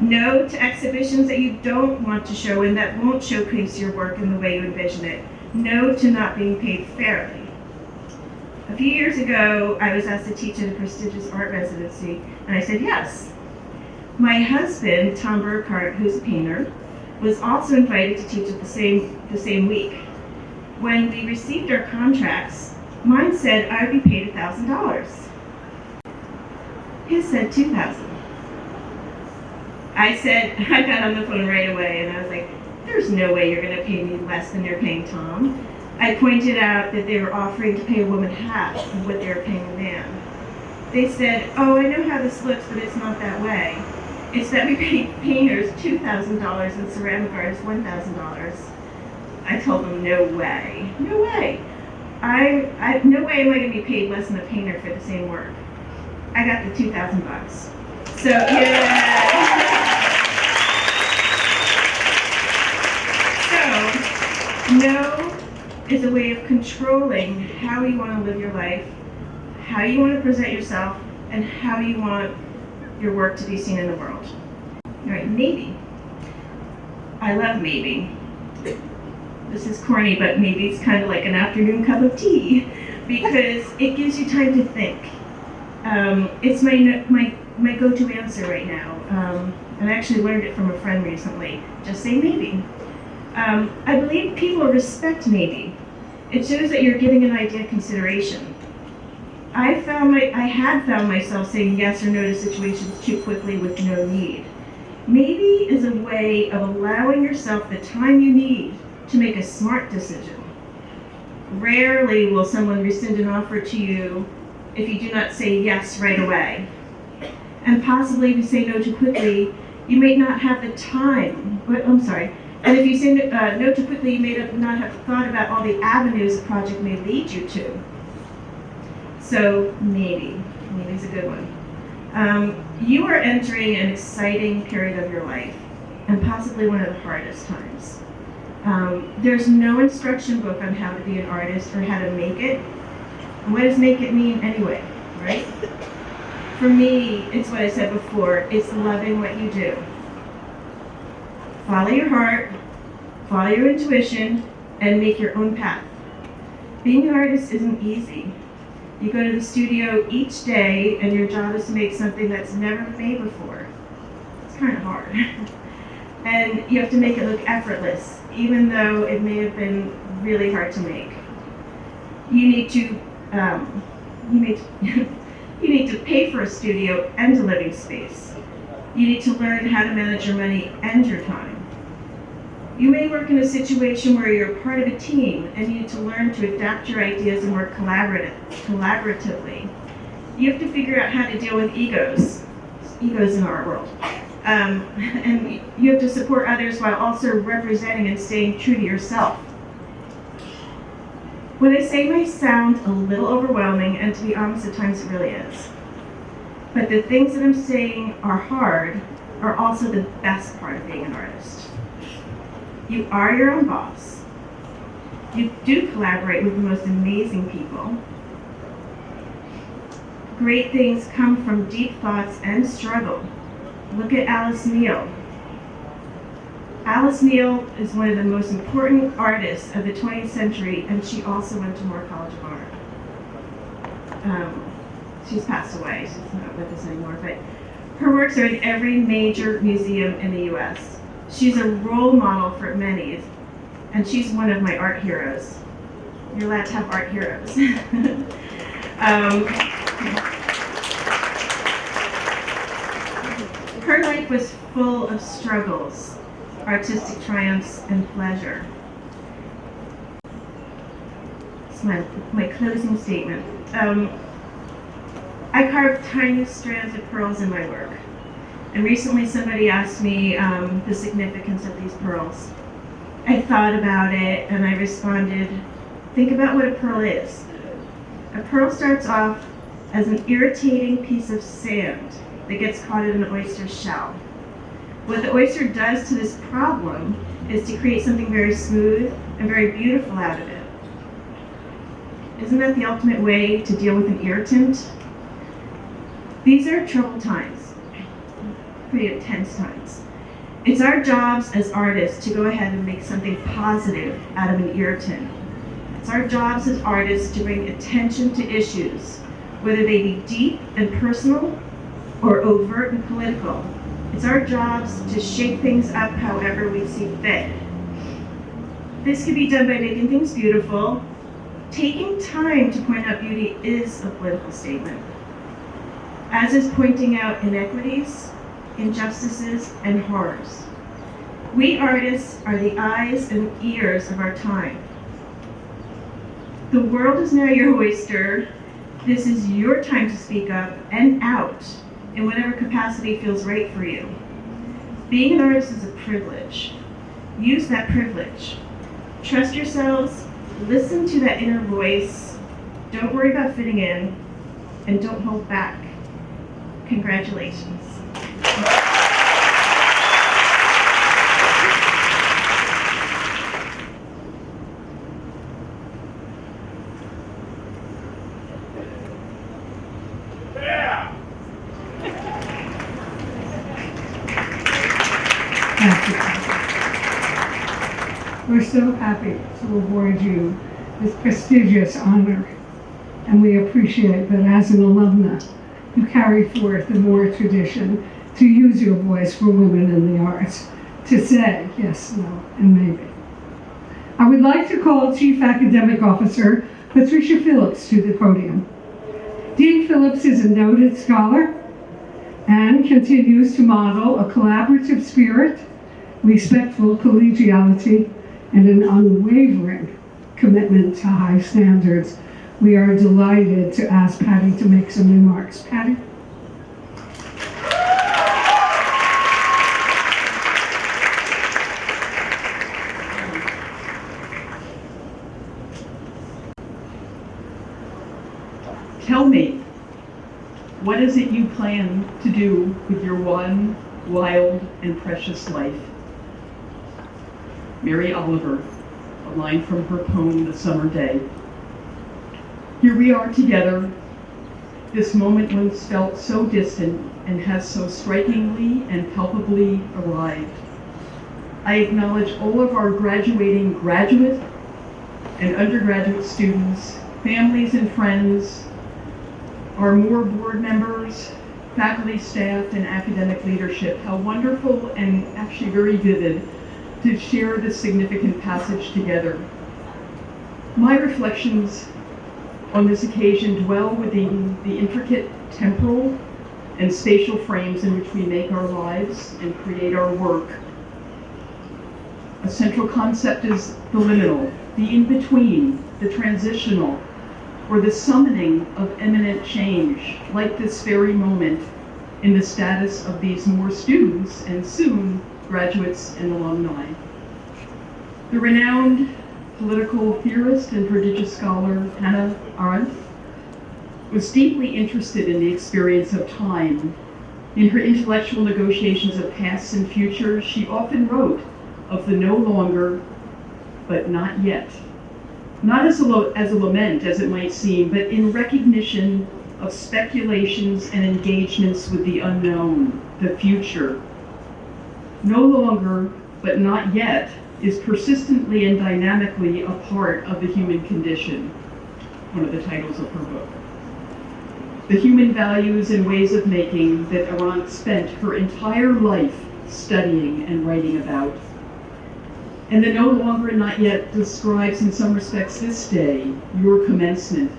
No to exhibitions that you don't want to show and that won't showcase your work in the way you envision it. No to not being paid fairly. A few years ago, I was asked to teach at a prestigious art residency, and I said yes. My husband, Tom Burkhart, who's a painter, was also invited to teach at the same week. When we received our contracts, mine said I would be paid $1,000. His said $2,000. I got on the phone right away, and I was like, there's no way you're going to pay me less than you're paying Tom. I pointed out that they were offering to pay a woman half of what they were paying a man. They said, oh, I know how this looks, but it's not that way. It's that we pay painters $2,000 and ceramic artists $1,000. I told them, no way. No way. No way am I going to be paid less than a painter for the same work. I got the $2,000. So, yeah. So, no is a way of controlling how you want to live your life, how you want to present yourself, and how you want your work to be seen in the world. All right, maybe. I love maybe. This is corny, but maybe it's kind of like an afternoon cup of tea because it gives you time to think. It's my go-to answer right now, and I actually learned it from a friend recently. Just say maybe. I believe people respect maybe. It shows that you're giving an idea consideration. I had found myself saying yes or no to situations too quickly with no need. Maybe is a way of allowing yourself the time you need to make a smart decision. Rarely will someone rescind an offer to you if you do not say yes right away. And possibly if you say no too quickly, you may not have the time. And if you say no too quickly, you may not have thought about all the avenues a project may lead you to. So maybe is a good one. You are entering an exciting period of your life, and possibly one of the hardest times. There's no instruction book on how to be an artist or how to make it. And what does make it mean anyway, right? For me, it's what I said before, it's loving what you do. Follow your heart, follow your intuition, and make your own path. Being an artist isn't easy. You go to the studio each day, and your job is to make something that's never been made before. It's kind of hard. And you have to make it look effortless, even though it may have been really hard to make. You need to you need to pay for a studio and a living space. You need to learn how to manage your money and your time. You may work in a situation where you're part of a team and you need to learn to adapt your ideas and work collaboratively. You have to figure out how to deal with egos in our world. And you have to support others while also representing and staying true to yourself. What I say may sound a little overwhelming, and to be honest, at times it really is. But the things that I'm saying are hard are also the best part of being an artist. You are your own boss. You do collaborate with the most amazing people. Great things come from deep thoughts and struggle. Look at Alice Neal. Alice Neal is one of the most important artists of the 20th century, and she also went to Moore College of Art. She's passed away, she's not with us anymore, but her works are in every major museum in the US. She's a role model for many, and she's one of my art heroes. You're allowed to have art heroes. Her life was full of struggles, artistic triumphs, and pleasure. It's my closing statement. I carve tiny strands of pearls in my work. And recently somebody asked me the significance of these pearls. I thought about it and I responded, think about what a pearl is. A pearl starts off as an irritating piece of sand that gets caught in an oyster's shell. What the oyster does to this problem is to create something very smooth and very beautiful out of it. Isn't that the ultimate way to deal with an irritant? These are troubled times, pretty intense times. It's our jobs as artists to go ahead and make something positive out of an irritant. It's our jobs as artists to bring attention to issues, whether they be deep and personal or overt and political. It's our jobs to shake things up however we see fit. This can be done by making things beautiful. Taking time to point out beauty is a political statement, as is pointing out inequities, injustices, and horrors. We artists are the eyes and ears of our time. The world is now your oyster. This is your time to speak up and out in whatever capacity feels right for you. Being an artist is a privilege. Use that privilege. Trust yourselves, listen to that inner voice, don't worry about fitting in, and don't hold back. Congratulations. We're so happy to award you this prestigious honor, and we appreciate that as an alumna, you carry forth the Moore tradition to use your voice for women in the arts, to say yes, no, and maybe. I would like to call Chief Academic Officer Patricia Phillips to the podium. Dean Phillips is a noted scholar and continues to model a collaborative spirit, respectful collegiality, and an unwavering commitment to high standards. We are delighted to ask Patti to make some remarks. Patti? Tell me, what is it you plan to do with your one wild and precious life? Mary Oliver, a line from her poem, The Summer Day. Here we are together, this moment once felt so distant and has so strikingly and palpably arrived. I acknowledge all of our graduating graduate and undergraduate students, families and friends, our Moore board members, faculty, staff, and academic leadership. How wonderful and actually very vivid to share this significant passage together. My reflections on this occasion dwell within the intricate temporal and spatial frames in which we make our lives and create our work. A central concept is the liminal, the in-between, the transitional, or the summoning of imminent change, like this very moment in the status of these Moore students and soon graduates and alumni. The renowned political theorist and prodigious scholar Hannah Arendt was deeply interested in the experience of time. In her intellectual negotiations of past and future, she often wrote of the no longer, but not yet. Not as a lament, as it might seem, but in recognition of speculations and engagements with the unknown, the future. No longer, but not yet, is persistently and dynamically a part of the human condition, one of the titles of her book. The human values and ways of making that Arendt spent her entire life studying and writing about. And the no longer and not yet describes in some respects this day, your commencement.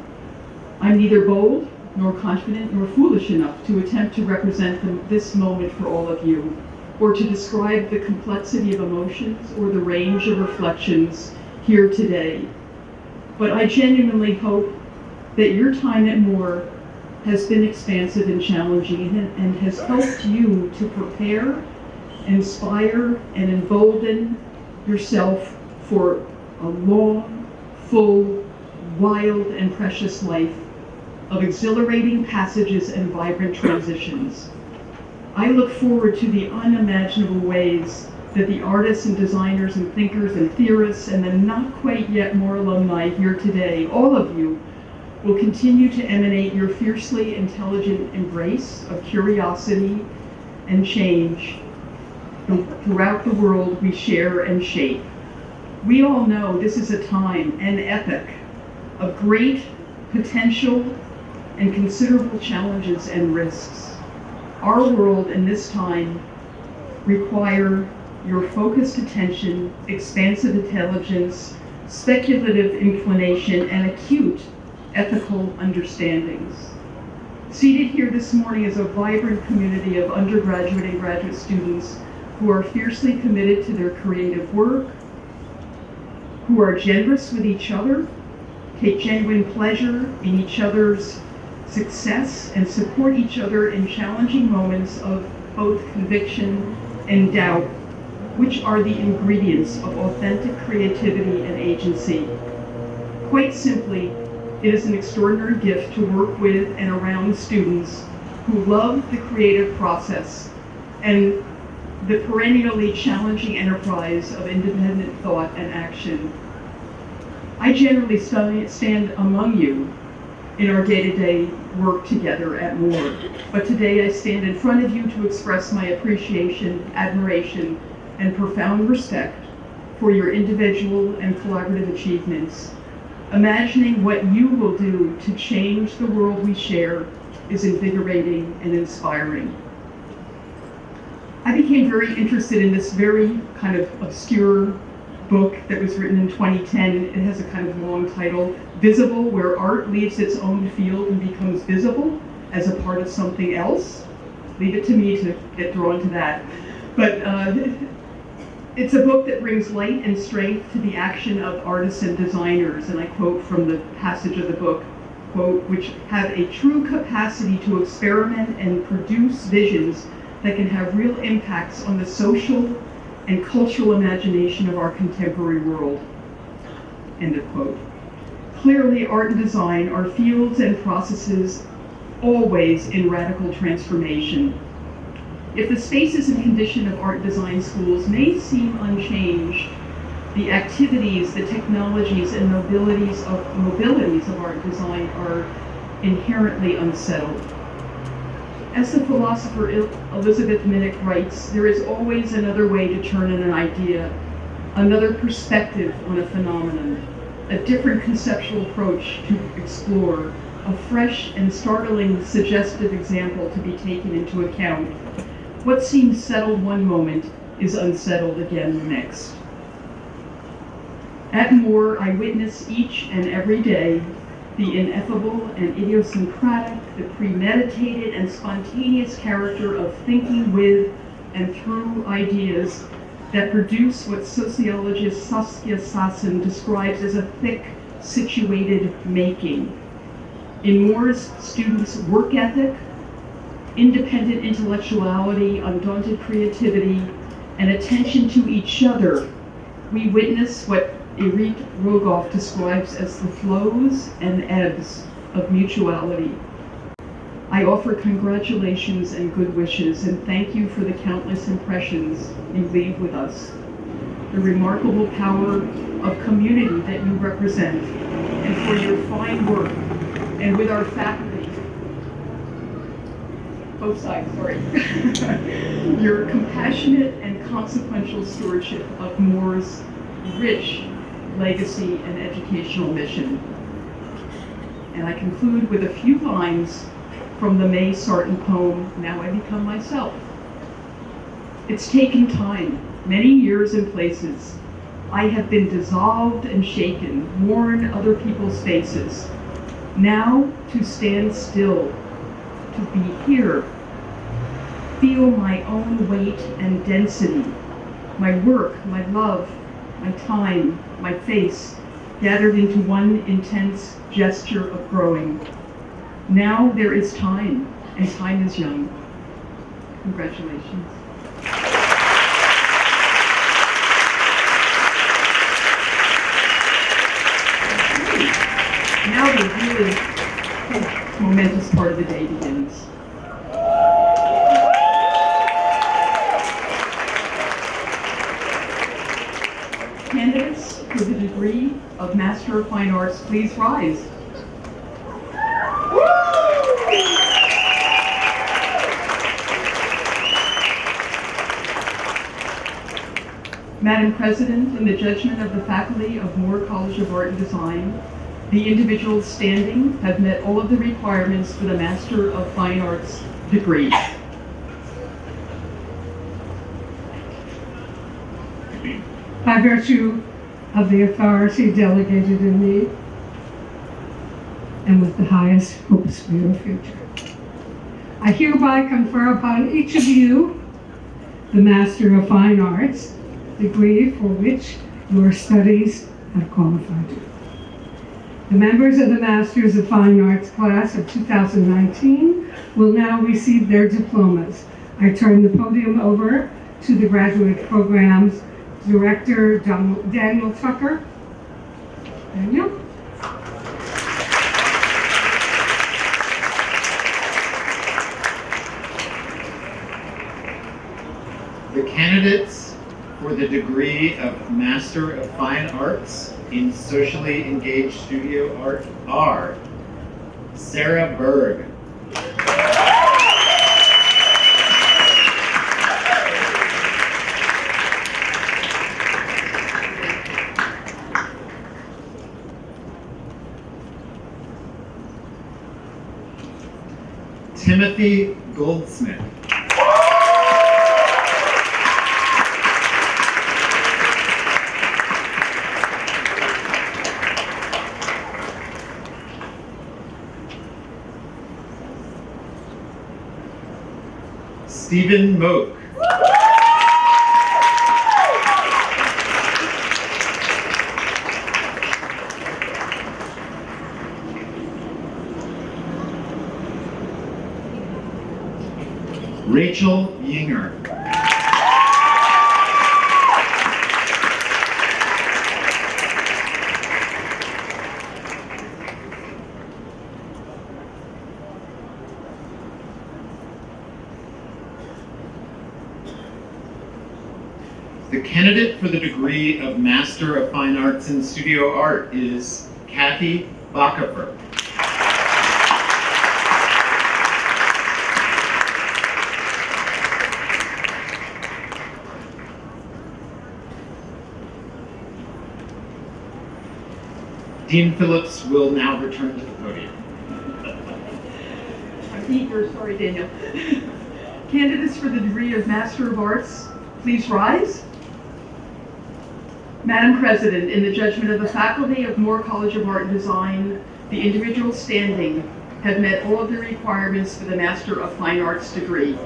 I'm neither bold, nor confident, nor foolish enough to attempt to represent this moment for all of you, or to describe the complexity of emotions or the range of reflections here today. But I genuinely hope that your time at Moore has been expansive and challenging and has helped you to prepare, inspire, and embolden yourself for a long, full, wild, and precious life of exhilarating passages and vibrant transitions. I look forward to the unimaginable ways that the artists and designers and thinkers and theorists and the not quite yet Moore alumni here today, all of you, will continue to emanate your fiercely intelligent embrace of curiosity and change throughout the world we share and shape. We all know this is a time and epoch of great potential and considerable challenges and risks. Our world and this time require your focused attention, expansive intelligence, speculative inclination, and acute ethical understandings. Seated here this morning is a vibrant community of undergraduate and graduate students who are fiercely committed to their creative work, who are generous with each other, take genuine pleasure in each other's success, and support each other in challenging moments of both conviction and doubt, which are the ingredients of authentic creativity and agency. Quite simply, it is an extraordinary gift to work with and around students who love the creative process and the perennially challenging enterprise of independent thought and action. I generally stand among you in our day-to-day work together at Moore, but today I stand in front of you to express my appreciation, admiration, and profound respect for your individual and collaborative achievements. Imagining what you will do to change the world we share is invigorating and inspiring. I became very interested in this very kind of obscure book that was written in 2010. It has a kind of long title, Visible, Where Art Leaves Its Own Field and Becomes Visible as a Part of Something Else. Leave it to me to get drawn to that. But it's a book that brings light and strength to the action of artists and designers, and I quote from the passage of the book, quote, which have a true capacity to experiment and produce visions that can have real impacts on the social and cultural imagination of our contemporary world, end of quote. Clearly, art and design are fields and processes always in radical transformation. If the spaces and condition of art and design schools may seem unchanged, the activities, the technologies, and mobilities of art and design are inherently unsettled. As the philosopher Elizabeth Minnick writes, there is always another way to turn in an idea, another perspective on a phenomenon, a different conceptual approach to explore, a fresh and startling suggestive example to be taken into account. What seems settled one moment is unsettled again the next. At Moore, I witness each and every day the ineffable and idiosyncratic, the premeditated and spontaneous character of thinking with and through ideas that produce what sociologist Saskia Sassen describes as a thick, situated making. In Moore's students' work ethic, independent intellectuality, undaunted creativity, and attention to each other, we witness what Irit Rogoff describes as the flows and ebbs of mutuality. I offer congratulations and good wishes, and thank you for the countless impressions you leave with us, the remarkable power of community that you represent, and for your fine work, and with our faculty, both sides, sorry, your compassionate and consequential stewardship of Moore's rich legacy and educational mission. And I conclude with a few lines from the May Sarton poem, Now I Become Myself. It's taken time, many years and places. I have been dissolved and shaken, worn other people's faces. Now to stand still, to be here, feel my own weight and density, my work, my love, my time, my face, gathered into one intense gesture of growing. Now there is time, and time is young. Congratulations. Now the really momentous part of the day begins. Candidates for the degree of Master of Fine Arts, please rise. Madam President, in the judgment of the faculty of Moore College of Art and Design, the individuals standing have met all of the requirements for the Master of Fine Arts degree. By virtue of the authority delegated in me, and with the highest hopes for your future, I hereby confer upon each of you the Master of Fine Arts degree for which your studies have qualified you. The members of the Masters of Fine Arts class of 2019 will now receive their diplomas. I turn the podium over to the graduate program's Director Daniel Tucker. Daniel? The candidates for the degree of Master of Fine Arts in Socially Engaged Studio Art are Sarah Berg, Timothy Goldsmith, Stephen Moak. Rachel Yinger. The candidate for the degree of Master of Fine Arts in Studio Art is Kathy Bachofer. Dean Phillips will now return to the podium. I'm eager, sorry, Daniel. Candidates for the degree of Master of Arts, please rise. Madam President, in the judgment of the faculty of Moore College of Art and Design, the individuals standing have met all of the requirements for the Master of Fine Arts degree.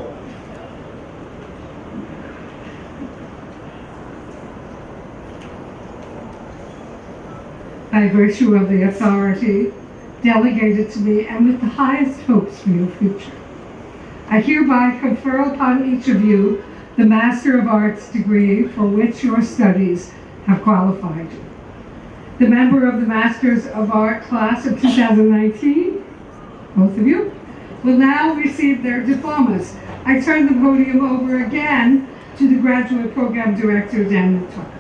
By virtue of the authority delegated to me and with the highest hopes for your future, I hereby confer upon each of you the Master of Arts degree for which your studies have qualified you. The member of the Masters of Art class of 2019, both of you, will now receive their diplomas. I turn the podium over again to the Graduate Program Director, Daniel Tucker.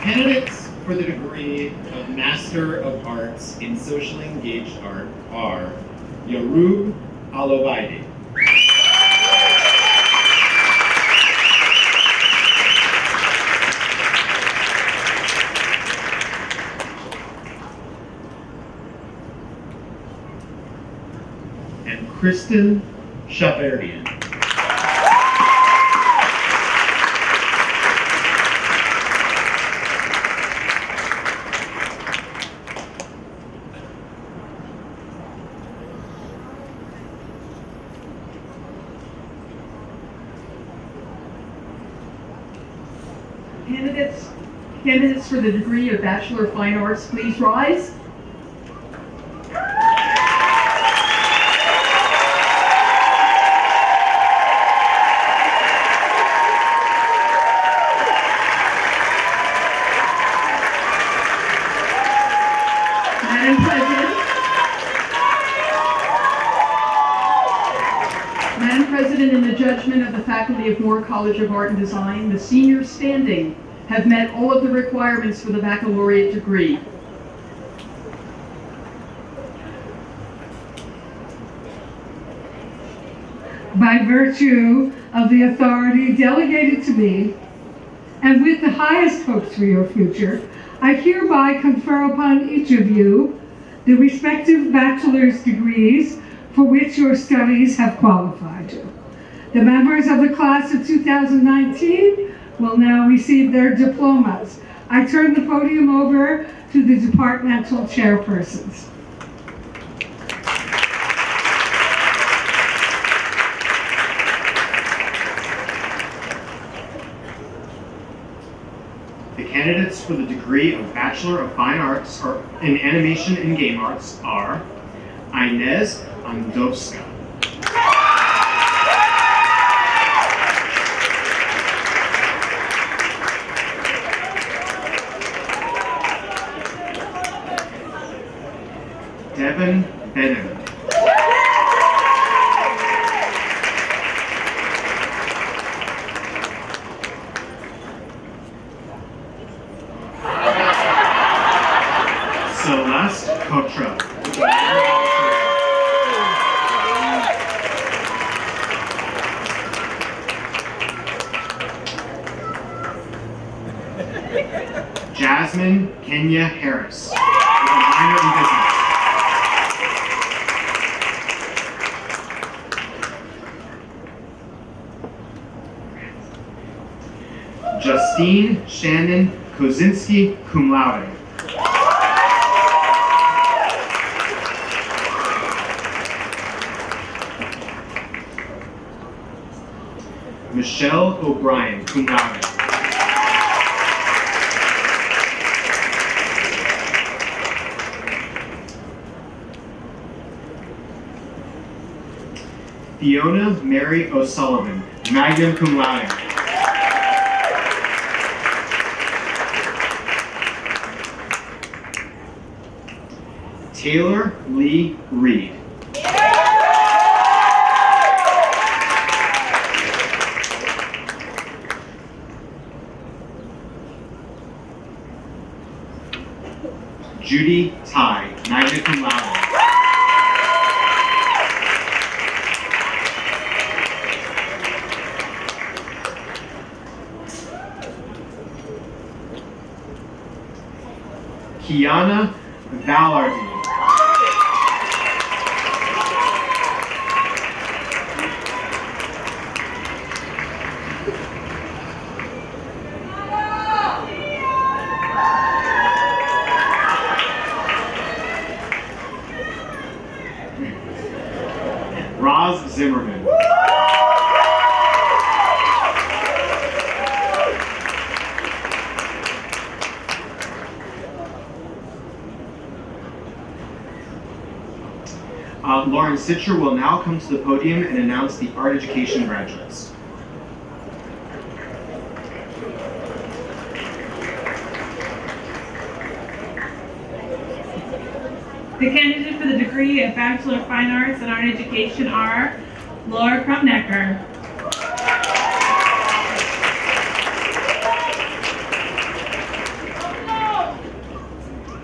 Candidates for the degree of Master of Arts in Socially Engaged Art are Yarub Alobaidi, and Kristen Shabarian. Candidates for the degree of Bachelor of Fine Arts, please rise. Madam President, in the judgment of the faculty of Moore College of Art and Design, the seniors standing have met all of the requirements for the baccalaureate degree. By virtue of the authority delegated to me, and with the highest hopes for your future, I hereby confer upon each of you the respective bachelor's degrees for which your studies have qualified you. The members of the class of 2019 will now receive their diplomas. I turn the podium over to the departmental chairpersons. The candidates for the degree of Bachelor of Fine Arts in Animation and Game Arts are Inez Andowska, Devin Benham, Celeste Cottrell, Jasmine Kenya Harris, with a minor in business. Justine Shannon Kozinski, cum laude. Michelle O'Brien, cum laude. Fiona Mary O'Sullivan, magna cum laude. Taylor Lee Reed. Judy Tai, magna cum laude. Kiana Vallardi. Roz Zimmerman. Lauren Sitcher will now come to the podium and announce the art education graduates. The candidates for the degree of Bachelor of Fine Arts in Art Education are Laura Krumnecker,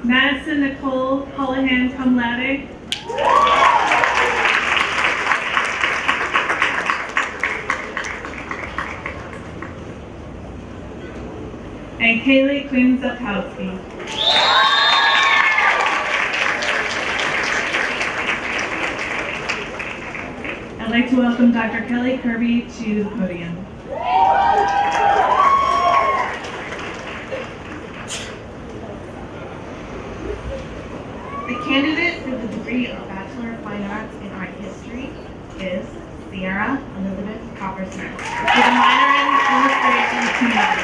Madison Nicole Holohan, cum laude, and Kaylee Quinn Zapkowski. I'd like to welcome Dr. Kelly Kirby to the podium. The candidate for the degree of Bachelor of Fine Arts in Art History is Ciara Elizabeth Coppersmith, with a minor in illustration cum laude.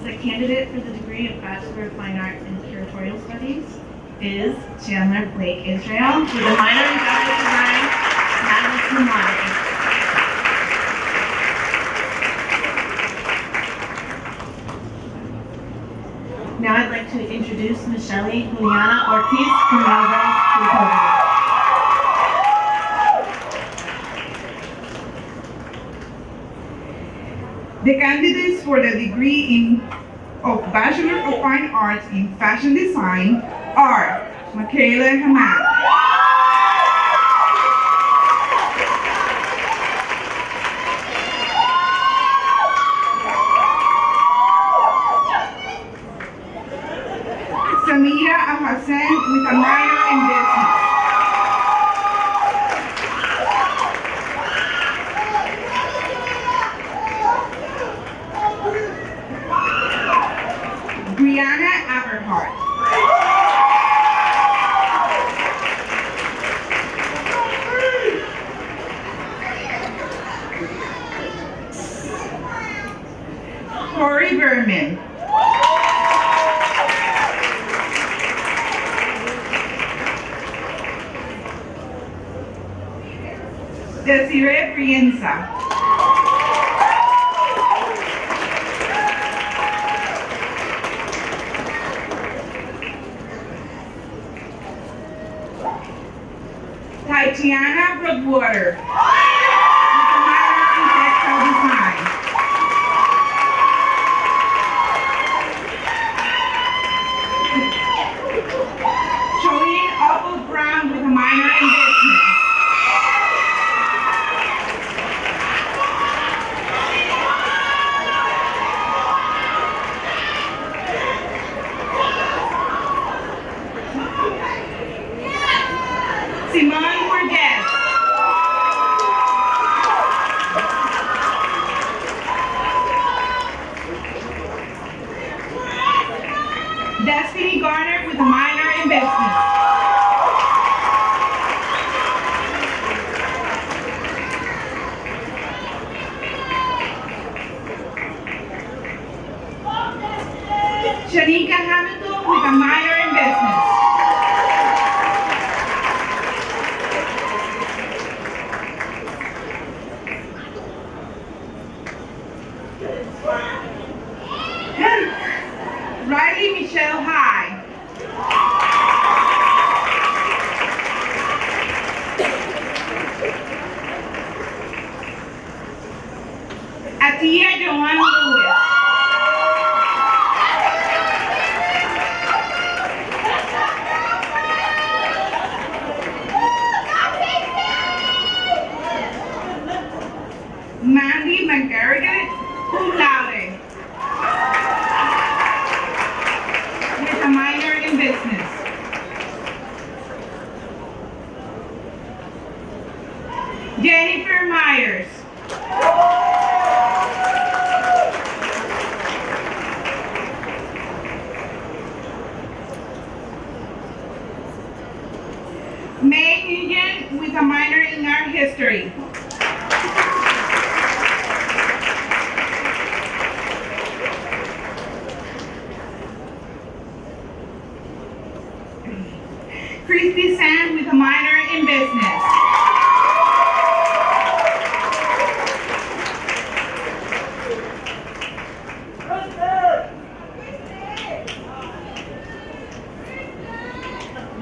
The candidate for the degree of Bachelor of Fine Arts in Curatorial Studies is Chandler Blake Israel, with a minor in graphic design, magna cum laude. Now I'd like to introduce Michelle Juliana Ortiz cum laude to the podium. The candidates for the degree of Bachelor of Fine Arts in Fashion Design are Michaela Hamad, Samira Al-Hassan with a minor in business, Brianna Aberhart, Corey Berman, Desiree Brienza, Tatiana Broadwater, with a minor in textile design, Jolene Opal Brown with a minor in business, Simone Cordes, Destiny Garner with a minor Jennifer Myers. May Nguyen with a minor in art history. Christy San with a minor in business.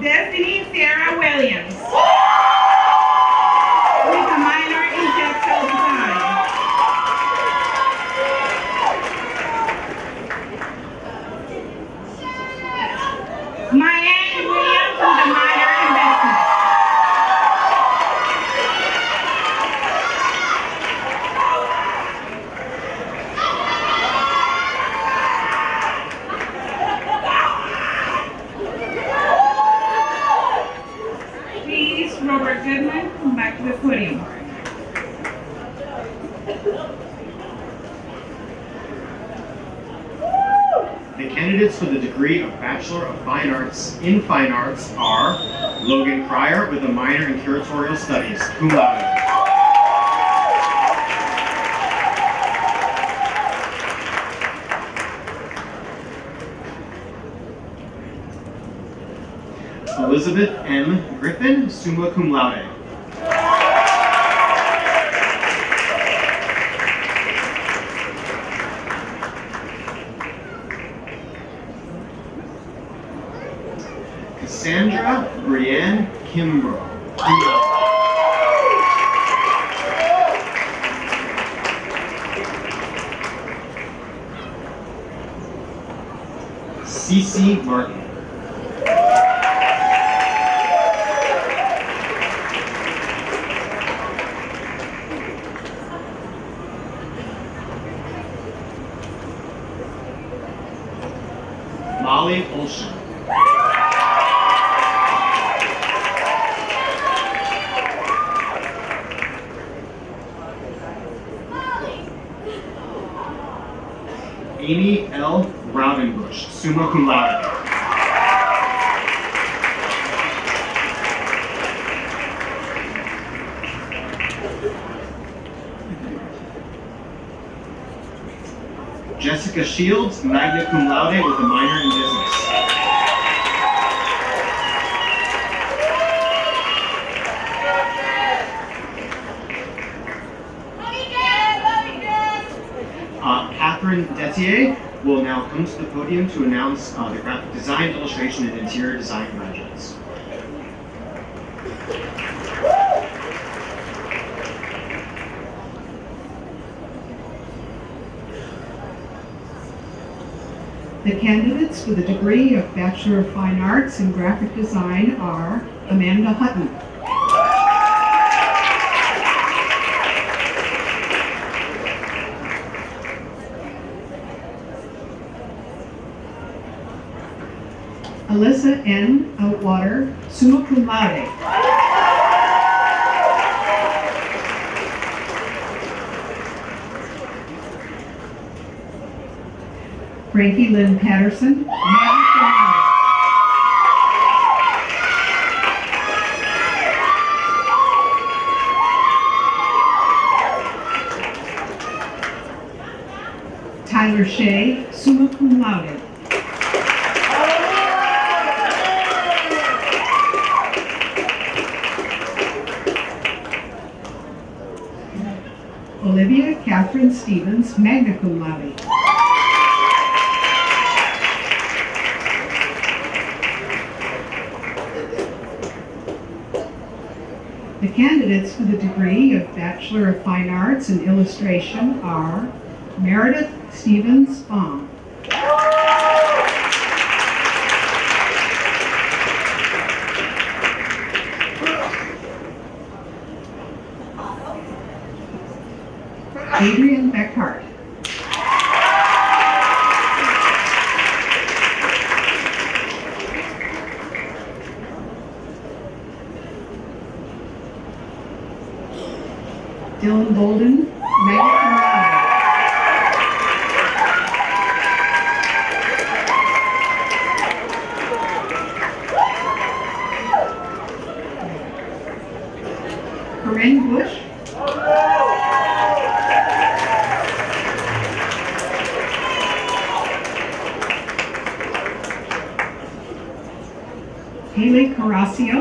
Destiny Sarah Williams with a minor in textile design. Marian Williams with a minor in business. Please, Robert Goodman, come back to the podium. The candidates for the degree of Bachelor of Fine Arts in Fine Arts are Logan Cryer with a minor in Curatorial Studies, cum laude. Elizabeth M. Griffin, summa cum laude. Cassandra Brienne Kimbrough, cum laude. Cece Martin. Molly Olsen. Amy L. Raudenbush, summa cum laude. Jessica Shields, magna cum laude with a minor in business. Catherine Detier will now come to the podium to announce the graphic design, illustration, and interior design graduates. The candidates for the degree of Bachelor of Fine Arts in Graphic Design are Amanda Hutton, Alyssa N. Outwater, summa cum laude. Frankie Lynn Patterson, magna cum laude. Tyler Shea, summa cum laude. Olivia Catherine Stevens, magna cum laude. The candidates for the degree of Bachelor of Fine Arts in Illustration are Meredith Stevens Baum, Adrian Beckhart, Dylan Bolden, magna cum laude. Corinne Bush. Haley Carrasio.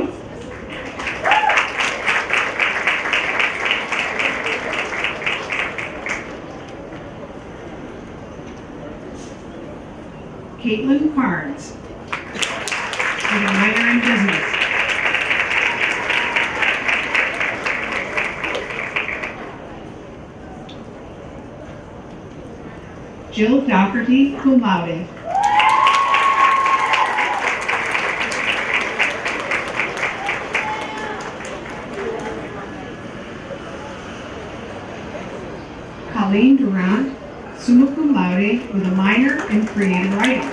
Caitlin Carnes, with a minor in business. Jill Dougherty, cum laude. Colleen Durant, summa cum laude, with a minor in creative writing.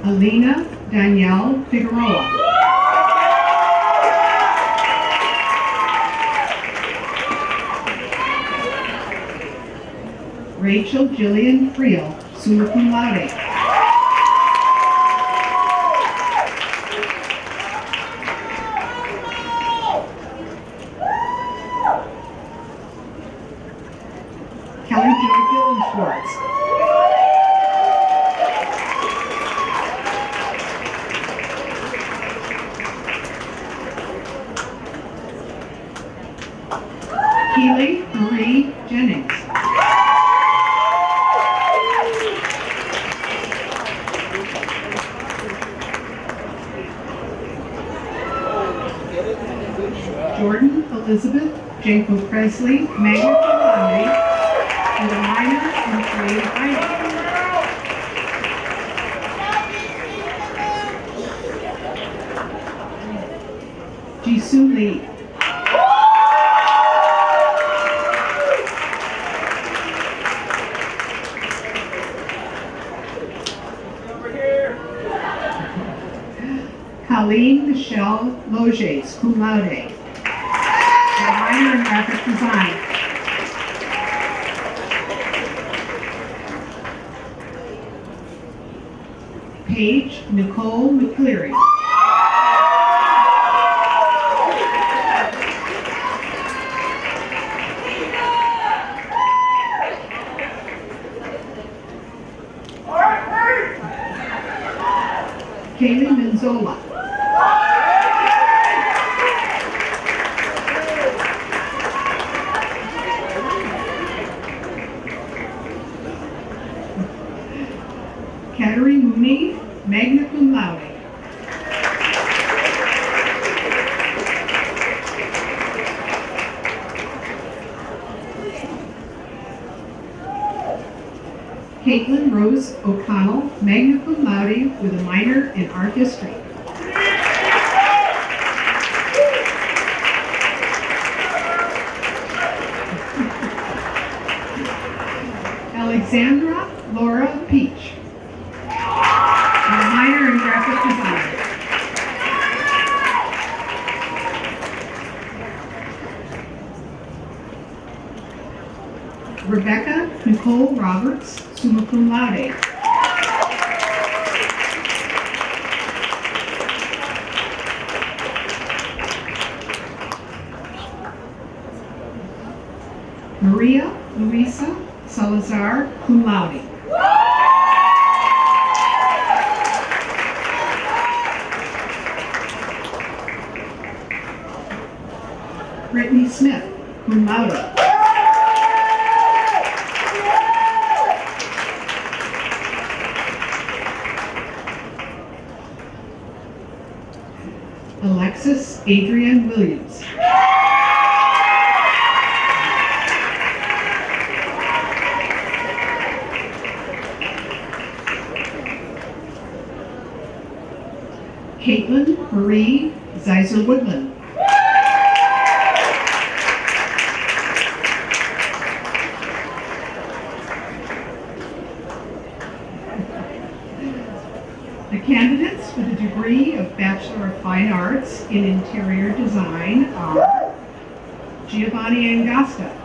Alina Danielle Figueroa. Rachel Jillian Friel, summa cum laude. Kelly Jo Gillen-Schwartz. Keely Marie Jennings. Jordan Elizabeth Jacob Presley, magna cum laude, with a minor in creative writing. Jisoo Lee. Colleen Michelle Loges, cum laude, with a minor in graphic design. Paige Nicole McCleary. Kaylee Menzola. Kateri Mooney, magna cum laude. Caitlin Rose O'Connell, magna cum laude, with a minor in art history. Alexandra Laura Peach, with a minor in graphic design. Rebecca Nicole Roberts, summa cum laude. Maria Luisa Salazar, cum laude. Brittany Smith, cum laude. Alexis Adrienne Williams. Caitlin Marie Zeiser Woodland. candidates for the degree of Bachelor of Fine Arts in Interior Design are Giovanni Angasta,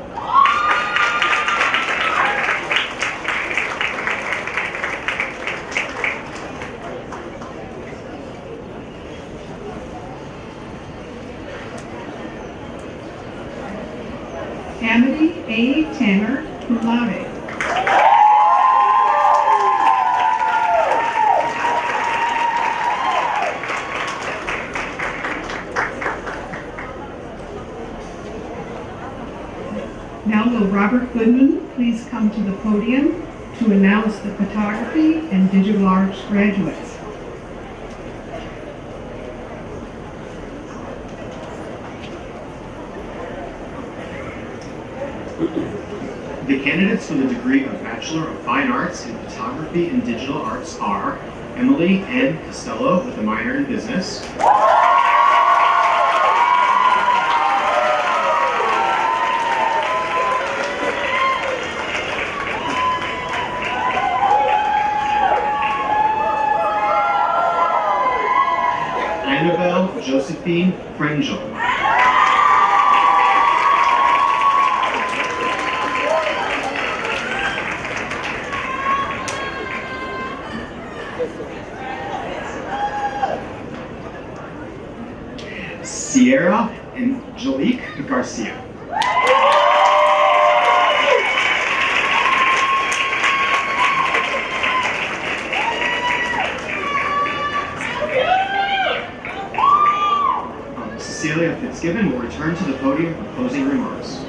Amity A. Tanner, cum laude. Now will Robert Goodman please come to the podium to announce the photography and digital arts graduates. The candidates for the degree of Bachelor of Fine Arts in Photography and Digital Arts are Emily N. Costello with a minor in business, Annabelle Josephine Frangel, Ciara Angelique Garcia, Cecelia Fitzgibbon will return to the podium for closing remarks.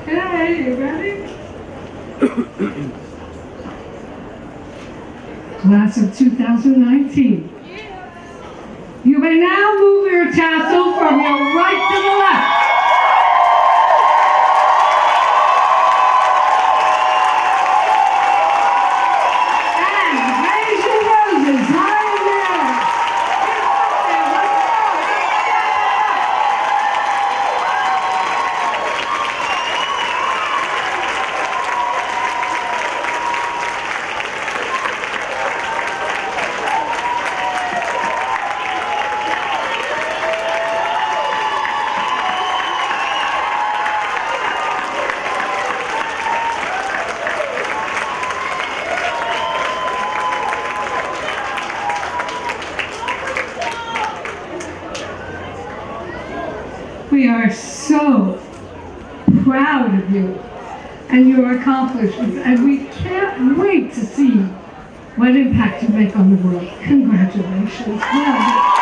Okay, you ready? Class of 2019. You may now move your tassel from your right to the left. And raise your roses high in the air. We are so proud of you and your accomplishments, and we can't wait to see what impact you make on the world. Congratulations. Well done.